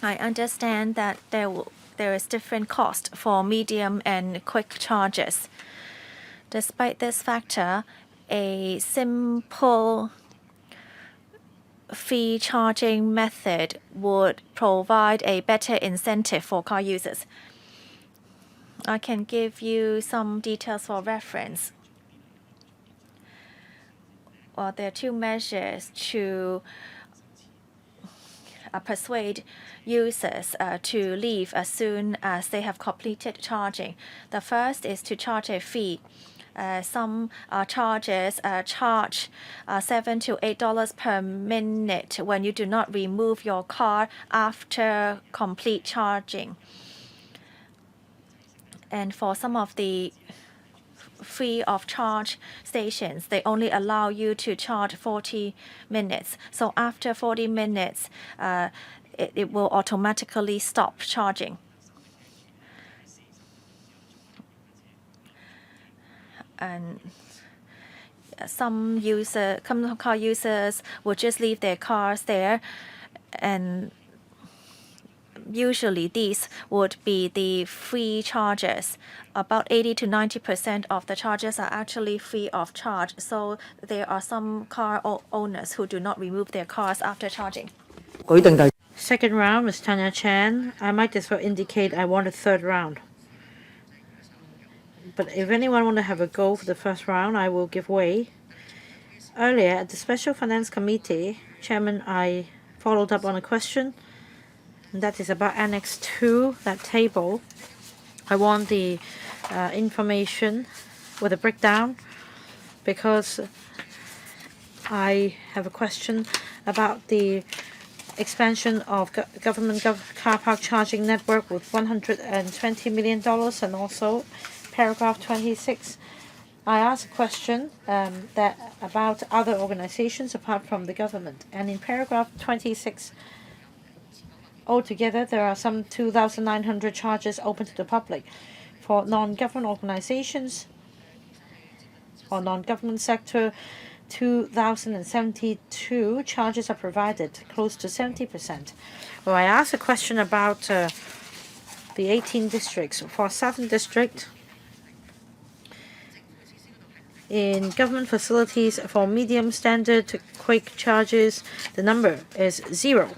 I understand that there is different cost for medium and quick charges. Despite this factor, a simple fee charging method would provide a better incentive for car users. I can give you some details for reference. Well, there are two measures to persuade users to leave as soon as they have completed charging. The first is to charge a fee. Some chargers charge $7 to $8 per minute when you do not remove your car after complete charging. And for some of the free of charge stations, they only allow you to charge 40 minutes. So after 40 minutes, it will automatically stop charging. And some car users will just leave their cars there, and usually these would be the free charges. About 80 to 90% of the charges are actually free of charge. So there are some car owners who do not remove their cars after charging. Second round, Ms. Tanya CHAN. I might as well indicate I want a third round. But if anyone want to have a go for the first round, I will give way. Earlier at the Special Finance Committee, Chairman, I followed up on a question. And that is about Annex 2, that table. I want the information with a breakdown because I have a question about the expansion of government car park charging network with $120 million, and also paragraph 26. I asked a question about other organizations apart from the government, and in paragraph 26, altogether there are some 2,900 charges open to the public. For non-government organizations or non-government sector, 2,072 charges are provided, close to 70%. Well, I asked a question about the 18 districts. For 7 districts, in government facilities for medium, standard to quick charges, the number is 0.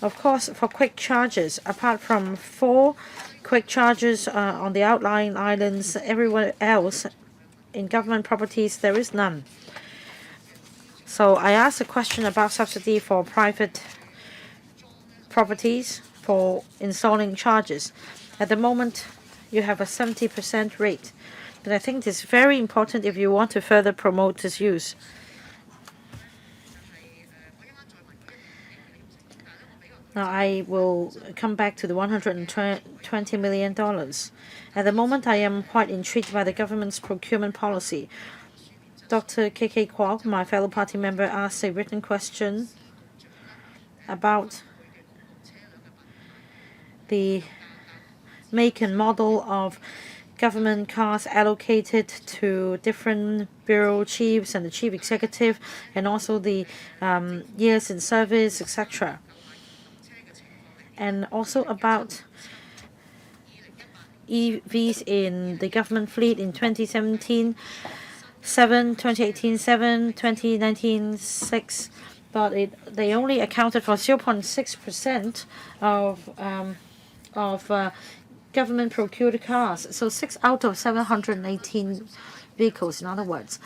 Of course, for quick charges, apart from 4 quick charges on the outlying islands, everywhere else in government properties there is none. So I asked a question about subsidy for private properties for installing charges. At the moment, you have a 70% rate, but I think it's very important if you want to further promote this use. Now I will come back to the $120 million. At the moment, I am quite intrigued by the government's procurement policy. Dr. K.K. Kwok, my fellow party member, asked a written question about the make and model of government cars allocated to different bureau chiefs and the chief executive, and also the years in service, etc. And also about EVs in the government fleet in 2017, 7, 2018, 7, 2019, 6, but they only accounted for 0.6% of government procured cars. So 6 out of 718 vehicles, in other words.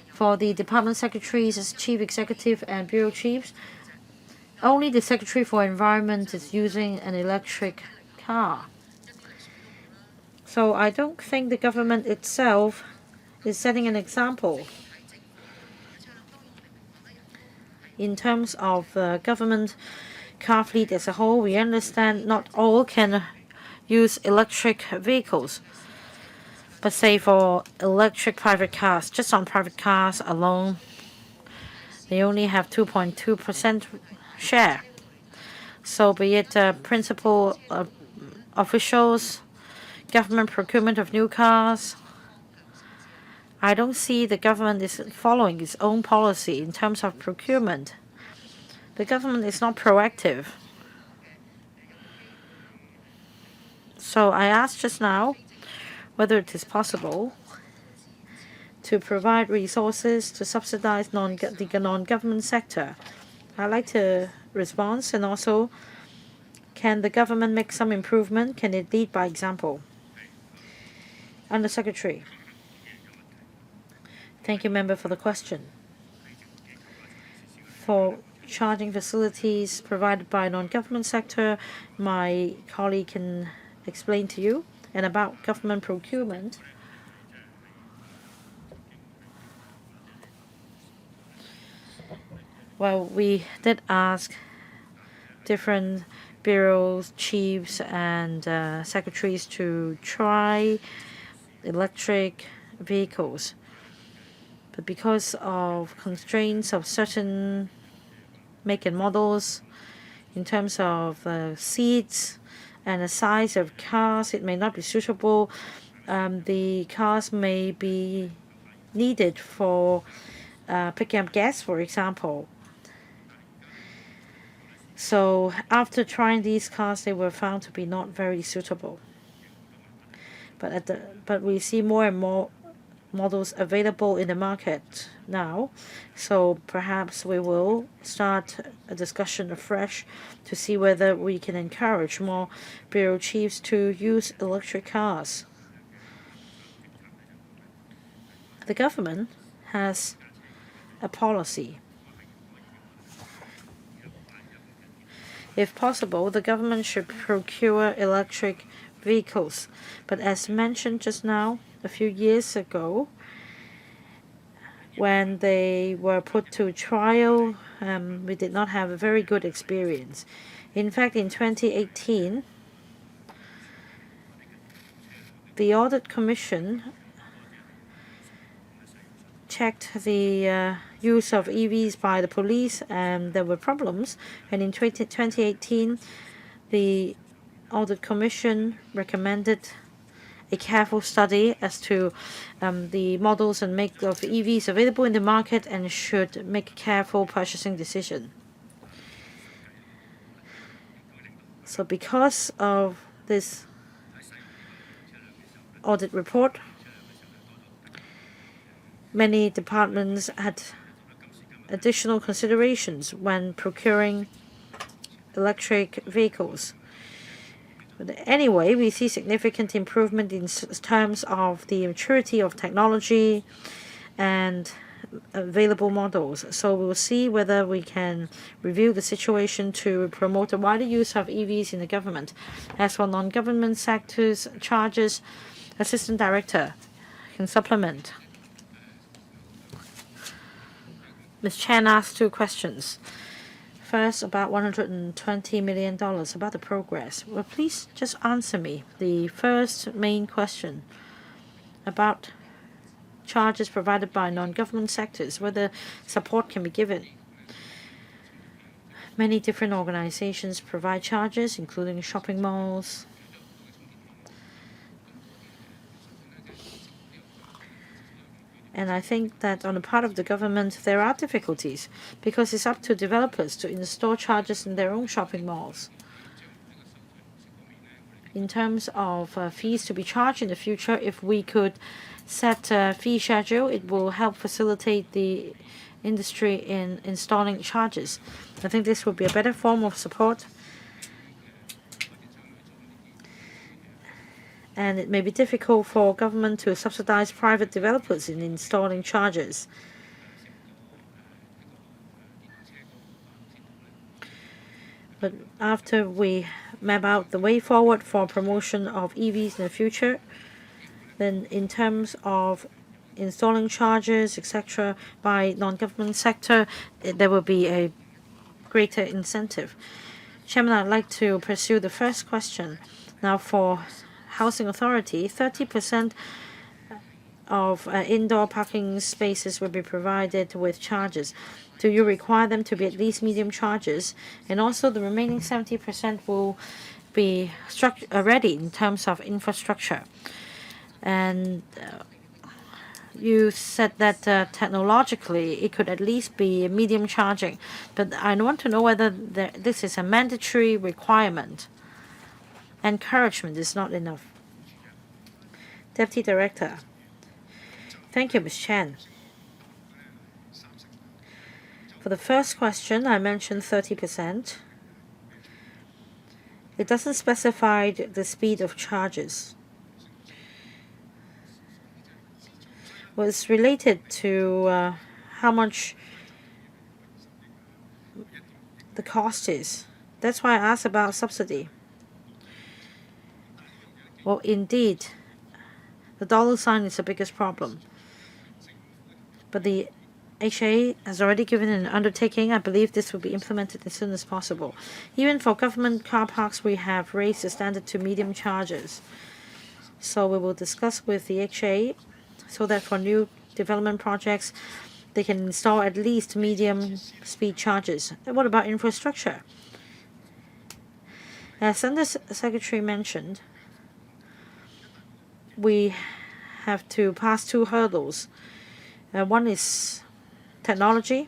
For the department secretaries as chief executive and bureau chiefs, only the Secretary for Environment is using an electric car. So I don't think the government itself is setting an example. In terms of the government car fleet as a whole, we understand not all can use electric vehicles. But say for electric private cars, just on private cars alone, they only have 2.2% share. So be it principal officials, government procurement of new cars, I don't see the government is following its own policy in terms of procurement. The government is not proactive. So I asked just now whether it is possible to provide resources to subsidize the non-government sector. I'd like to respond, and also, can the government make some improvement? Can it lead by example? Undersecretary. Thank you, member, for the question. For charging facilities provided by non-government sector, my colleague can explain to you. And about government procurement, well, we did ask different bureaus, chiefs, and secretaries to try electric vehicles. But because of constraints of certain make and models, in terms of seats and the size of cars, it may not be suitable. The cars may be needed for picking up guests, for example. So after trying these cars, they were found to be not very suitable. But we see more and more models available in the market now, so perhaps we will start a discussion afresh to see whether we can encourage more bureau chiefs to use electric cars. The government has a policy. If possible, the government should procure electric vehicles. But as mentioned just now, a few years ago, when they were put to trial, we did not have a very good experience. In fact, in 2018, the Audit Commission checked the use of EVs by the police, and there were problems. And in 2018, the Audit Commission recommended a careful study as to the models and make of EVs available in the market and should make a careful purchasing decision. So because of this audit report, many departments had additional considerations when procuring electric vehicles. But anyway, we see significant improvement in terms of the maturity of technology and available models. So we will see whether we can review the situation to promote a wider use of EVs in the government. As for non-government sectors charges, Assistant Director can supplement. Ms. Chan asked 2 questions. First, about $120 million, about the progress. Well, please just answer me the first main question about charges provided by non-government sectors, whether support can be given. Many different organizations provide charges, including shopping malls. And I think that on the part of the government, there are difficulties because it's up to developers to install chargers in their own shopping malls. In terms of fees to be charged in the future, if we could set a fee schedule, it will help facilitate the industry in installing chargers. I think this would be a better form of support. And it may be difficult for government to subsidize private developers in installing chargers. But after we map out the way forward for promotion of EVs in the future, then in terms of installing chargers, etc., by non-government sector, there will be a greater incentive. Chairman, I'd like to pursue the first question. Now, for Housing Authority, 30% of indoor parking spaces will be provided with chargers. Do you require them to be at least medium chargers? And also the remaining 70% will be ready in terms of infrastructure. And you said that technologically it could at least be medium charging. But I want to know whether this is a mandatory requirement. Encouragement is not enough. Deputy Director. Thank you, Ms. Chan. For the first question, I mentioned 30%. It doesn't specify the speed of charges. Well, it's related to how much the cost is. That's why I asked about subsidy. Well, indeed, the dollar sign is the biggest problem. But the HA has already given an undertaking. I believe this will be implemented as soon as possible. Even for government car parks, we have raised the standard to medium charges. So we will discuss with the HA so that for new development projects, they can install at least medium speed charges. And what about infrastructure? As Under Secretary mentioned, we have to pass 2 hurdles. One is technology.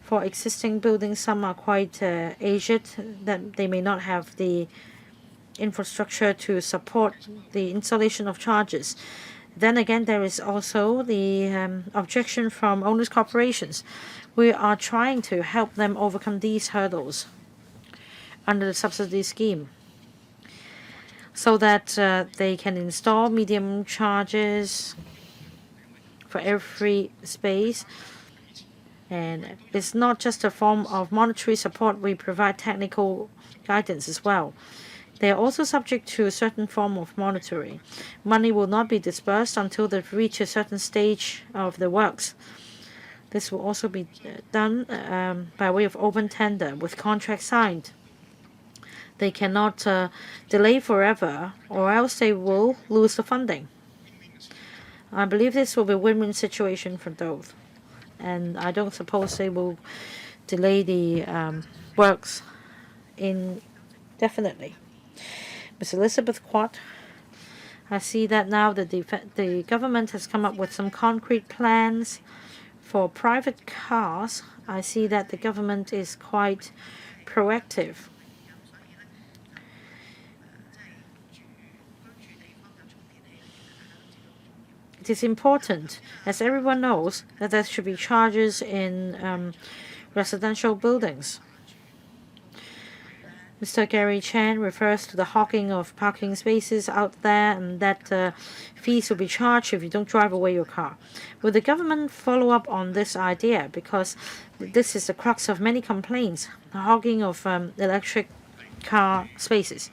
For existing buildings, some are quite aged, that they may not have the infrastructure to support the installation of chargers. Then again, there is also the objection from owners' corporations. We are trying to help them overcome these hurdles under the subsidy scheme, so that they can install medium charges for every space. And it's not just a form of monetary support, we provide technical guidance as well. They are also subject to a certain form of monitoring. Money will not be disbursed until they've reached a certain stage of the works. This will also be done by way of open tender with contracts signed. They cannot delay forever, or else they will lose the funding. I believe this will be a win-win situation for both, and I don't suppose they will delay the works indefinitely. Ms. Elizabeth Quat, I see that now the government has come up with some concrete plans for private cars. I see that the government is quite proactive. It is important, as everyone knows, that there should be charges in residential buildings. Mr. Gary Chan refers to the hogging of parking spaces out there and that fees will be charged if you don't drive away your car. Will the government follow up on this idea? Because this is the crux of many complaints, the hogging of electric car spaces.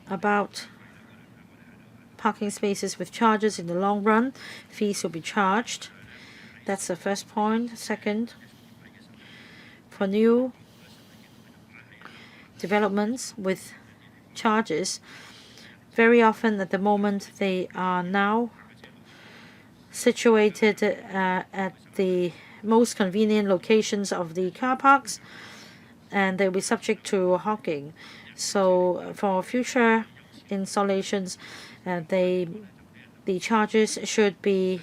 About parking spaces with charges in the long run, fees will be charged. That's the first point. Second, for new developments with charges, very often at the moment they are now situated at the most convenient locations of the car parks, and they'll be subject to hogging. So for future installations, the charges should be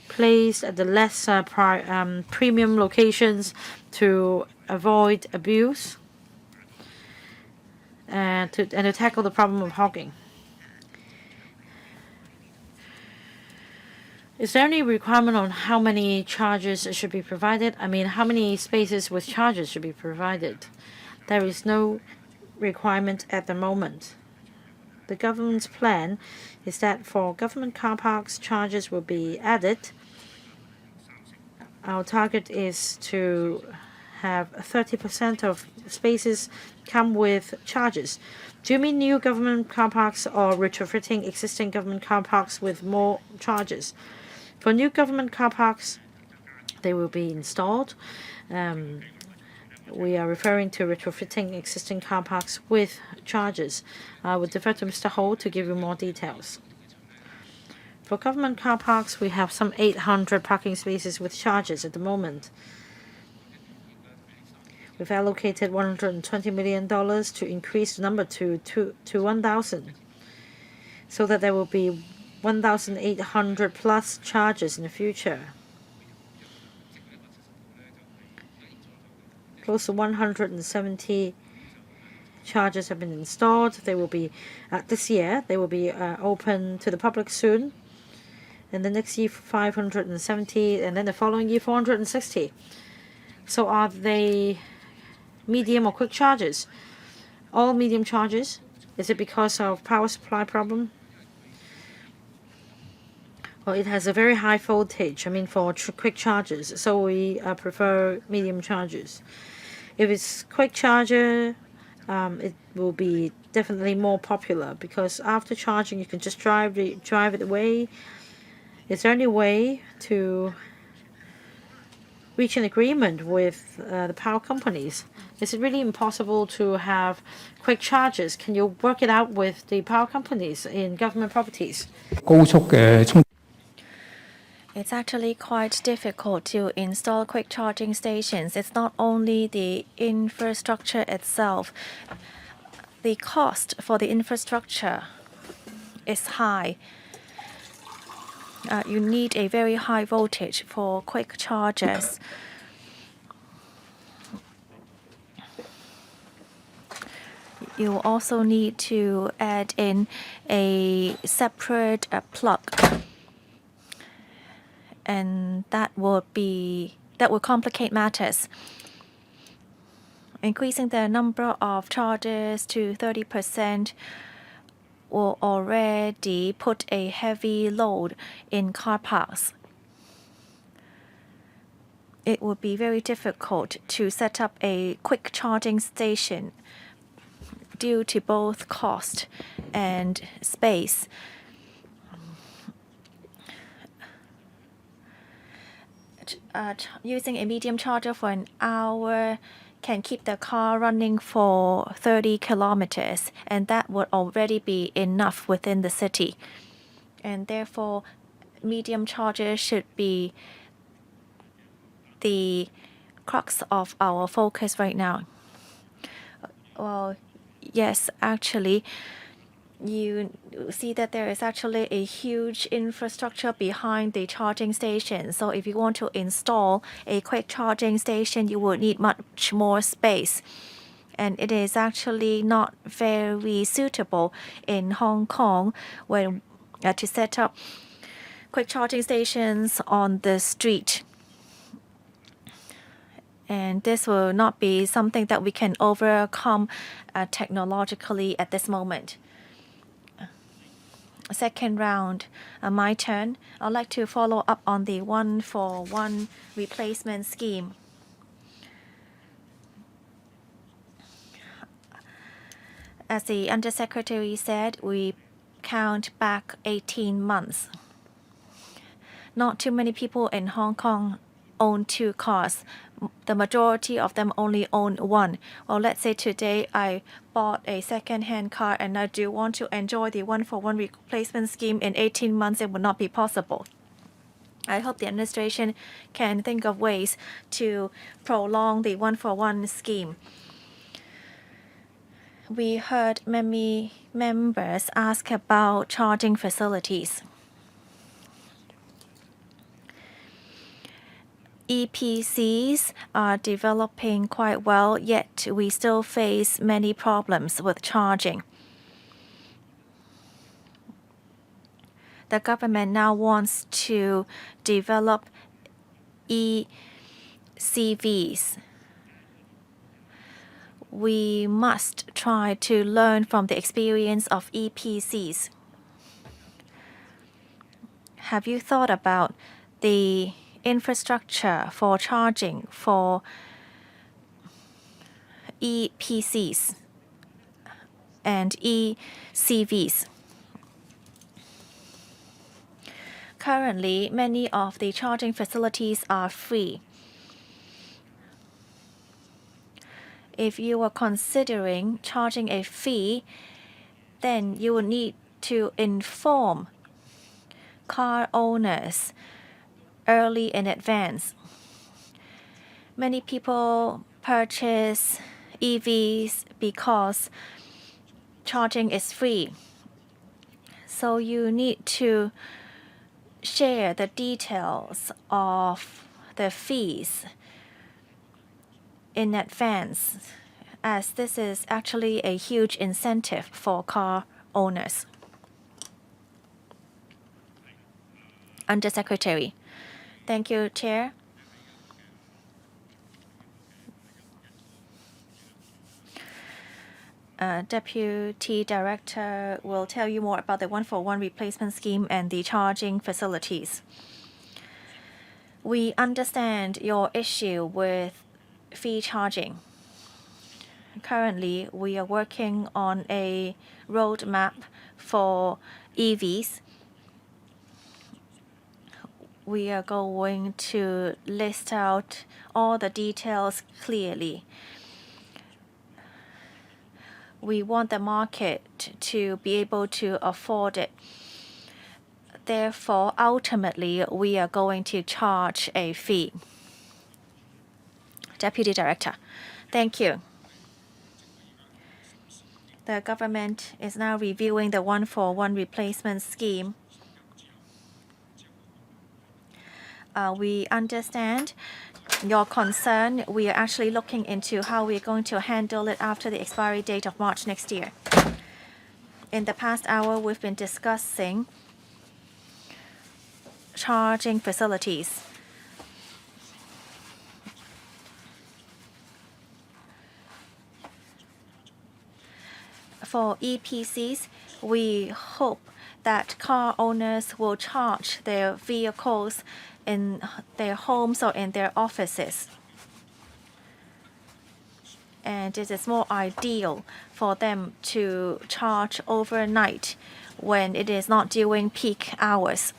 placed at the less premium locations to avoid abuse and to tackle the problem of hogging. Is there any requirement on how many charges should be provided? I mean, how many spaces with charges should be provided? There is no requirement at the moment. The government's plan is that for government car parks, charges will be added. Our target is to have 30% of spaces come with charges. Do you mean new government car parks or retrofitting existing government car parks with more charges? For new government car parks, they will be installed. We are referring to retrofitting existing car parks with charges. I would defer to Mr. Ho to give you more details. For government car parks, we have some 800 parking spaces with charges at the moment. We've allocated $120 million to increase the number to 1,000, so that there will be 1,800 plus charges in the future. Close to 170 charges have been installed. They will be this year. They will be open to the public soon. And the next year 570, and then the following year 460. So are they medium or quick charges? All medium charges? Is it because of power supply problem? Well, it has a very high voltage, I mean, for quick charges, so we prefer medium charges. If it's quick charger, it will be definitely more popular because after charging, you can just drive it away. Is there any way to reach an agreement with the power companies? Is it really impossible to have quick charges? Can you work it out with the power companies in government properties? It's actually quite difficult to install quick charging stations. It's not only the infrastructure itself. The cost for the infrastructure is high. You need a very high voltage for quick chargers. You also need to add in a separate plug. And that will complicate matters. Increasing the number of charges to 30% will already put a heavy load in car parks. It would be very difficult to set up a quick charging station due to both cost and space. using a medium charger for an hour can keep the car running for 30 kilometers, and that would already be enough within the city. And therefore, medium chargers should be the crux of our focus right now. Well, yes, actually, you see that there is actually a huge infrastructure behind the charging station. So if you want to install a quick charging station, you will need much more space. And it is actually not very suitable in Hong Kong when to set up quick charging stations on the street. And this will not be something that we can overcome technologically at this moment. Second round, my turn. I'd like to follow up on the 1-for-1 replacement scheme. As the Undersecretary said, we count back 18 months. Not too many people in Hong Kong own 2 cars. The majority of them only own 1. Well, let's say today I bought a second-hand car and I do want to enjoy the 1-for-1 replacement scheme in 18 months. It would not be possible. I hope the administration can think of ways to prolong the 1-for-1 scheme. We heard many members ask about charging facilities. EPCs are developing quite well, yet we still face many problems with charging. The government now wants to develop ECVs. We must try to learn from the experience of EPCs. Have you thought about the infrastructure for charging for EPCs and ECVs? Currently, many of the charging facilities are free. If you are considering charging a fee, then you will need to inform car owners early in advance. Many people purchase EVs because charging is free. So you need to share the details of the fees in advance, as this is actually a huge incentive for car owners. Undersecretary. Thank you, Chair. Deputy Director will tell you more about the 1-for-1 replacement scheme and the charging facilities. We understand your issue with fee charging. Currently, we are working on a roadmap for EVs. We are going to list out all the details clearly. We want the market to be able to afford it. Therefore, ultimately, we are going to charge a fee. Deputy Director, thank you. The government is now reviewing the 1-for-1 replacement scheme. We understand your concern. We are actually looking into how we are going to handle it after the expiry date of March next year. In the past hour, we've been discussing charging facilities. For EPCs, we hope that car owners will charge their vehicles in their homes or in their offices. And it is more ideal for them to charge overnight when it is not during peak hours.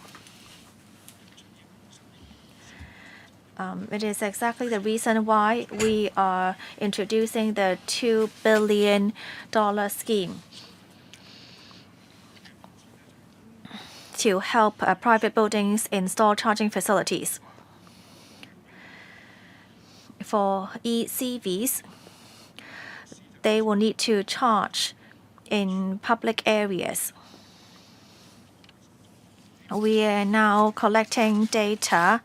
It is exactly the reason why we are introducing the $2 billion scheme to help private buildings install charging facilities. For ECVs, they will need to charge in public areas. We are now collecting data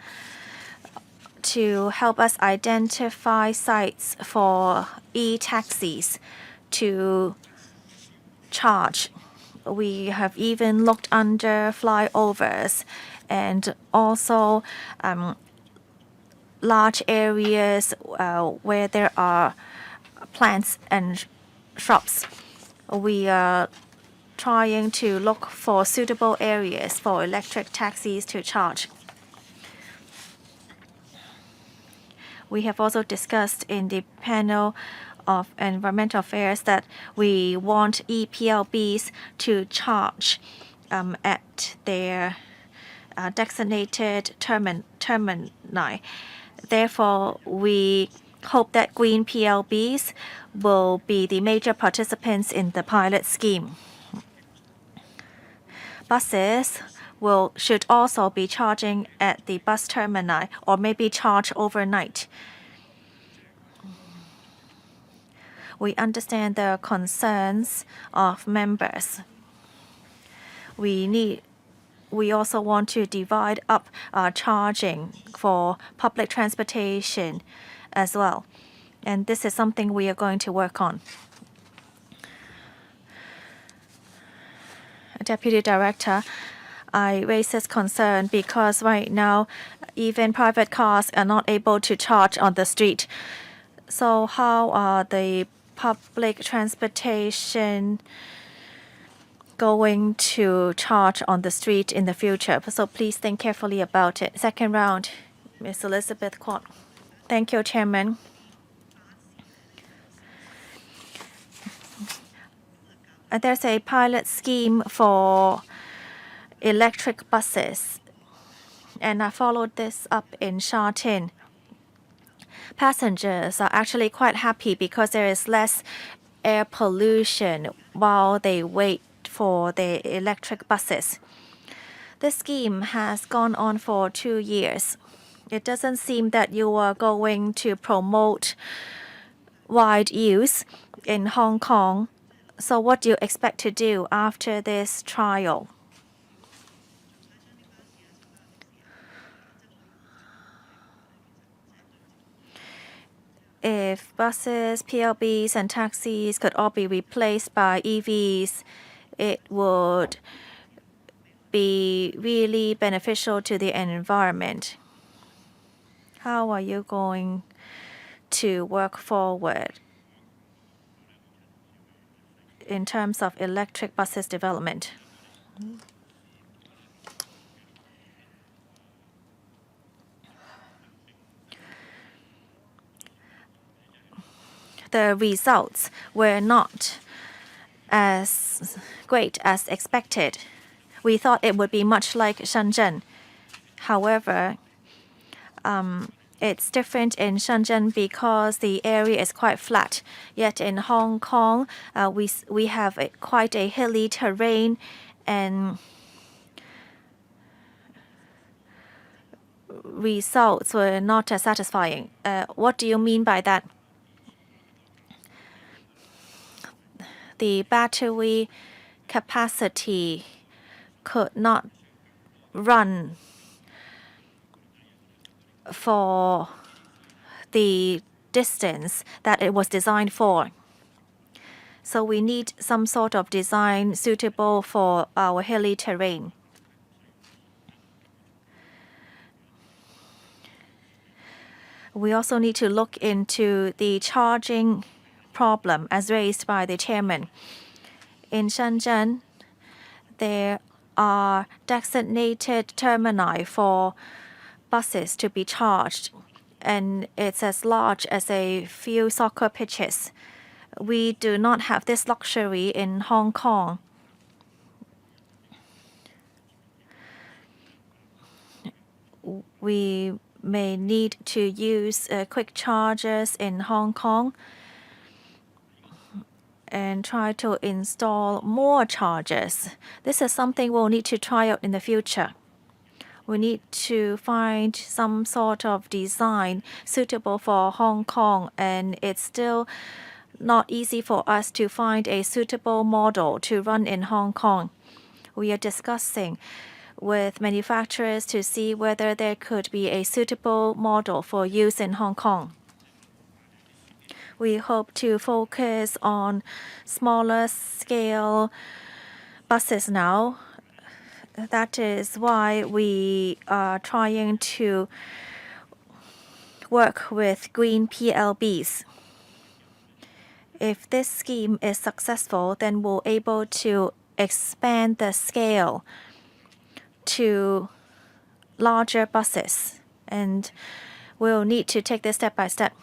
to help us identify sites for e-taxis to charge. We have even looked under flyovers and also large areas where there are plants and shrubs. We are trying to look for suitable areas for electric taxis to charge. We have also discussed in the panel of environmental affairs that we want EPLBs to charge at their designated termini. Therefore, we hope that green PLBs will be the major participants in the pilot scheme. Buses should also be charging at the bus termini or maybe charge overnight. We understand the concerns of members. We also want to divide up charging for public transportation as well. And this is something we are going to work on. Deputy Director, I raise this concern because right now even private cars are not able to charge on the street. So how are the public transportation going to charge on the street in the future? So please think carefully about it. Second round, Ms. Elizabeth Kwok. Thank you, Chairman. There's a pilot scheme for electric buses, and I followed this up in Sha Tin. Passengers are actually quite happy because there is less air pollution while they wait for the electric buses. This scheme has gone on for 2 years. It doesn't seem that you are going to promote wide use in Hong Kong. So what do you expect to do after this trial? If buses, PLBs, and taxis could all be replaced by EVs, it would be really beneficial to the environment. How are you going to work forward in terms of electric buses development? The results were not as great as expected. We thought it would be much like Shenzhen. However, it's different in Shenzhen because the area is quite flat. Yet in Hong Kong, we have quite a hilly terrain, and results were not as satisfying. What do you mean by that? The battery capacity could not run for the distance that it was designed for. So we need some sort of design suitable for our hilly terrain. We also need to look into the charging problem as raised by the chairman. In Shenzhen, there are designated termini for buses to be charged, and it's as large as a few soccer pitches. We do not have this luxury in Hong Kong. We may need to use quick chargers in Hong Kong and try to install more chargers. This is something we'll need to try out in the future. We need to find some sort of design suitable for Hong Kong, and it's still not easy for us to find a suitable model to run in Hong Kong. We are discussing with manufacturers to see whether there could be a suitable model for use in Hong Kong. We hope to focus on smaller scale buses now. That is why we are trying to work with green PLBs. If this scheme is successful, then we'll be able to expand the scale to larger buses, and we'll need to take this step by step.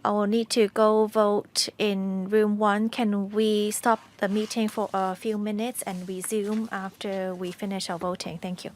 I will need to go vote in room 1. Can we stop the meeting for a few minutes and resume after we finish our voting? Thank you.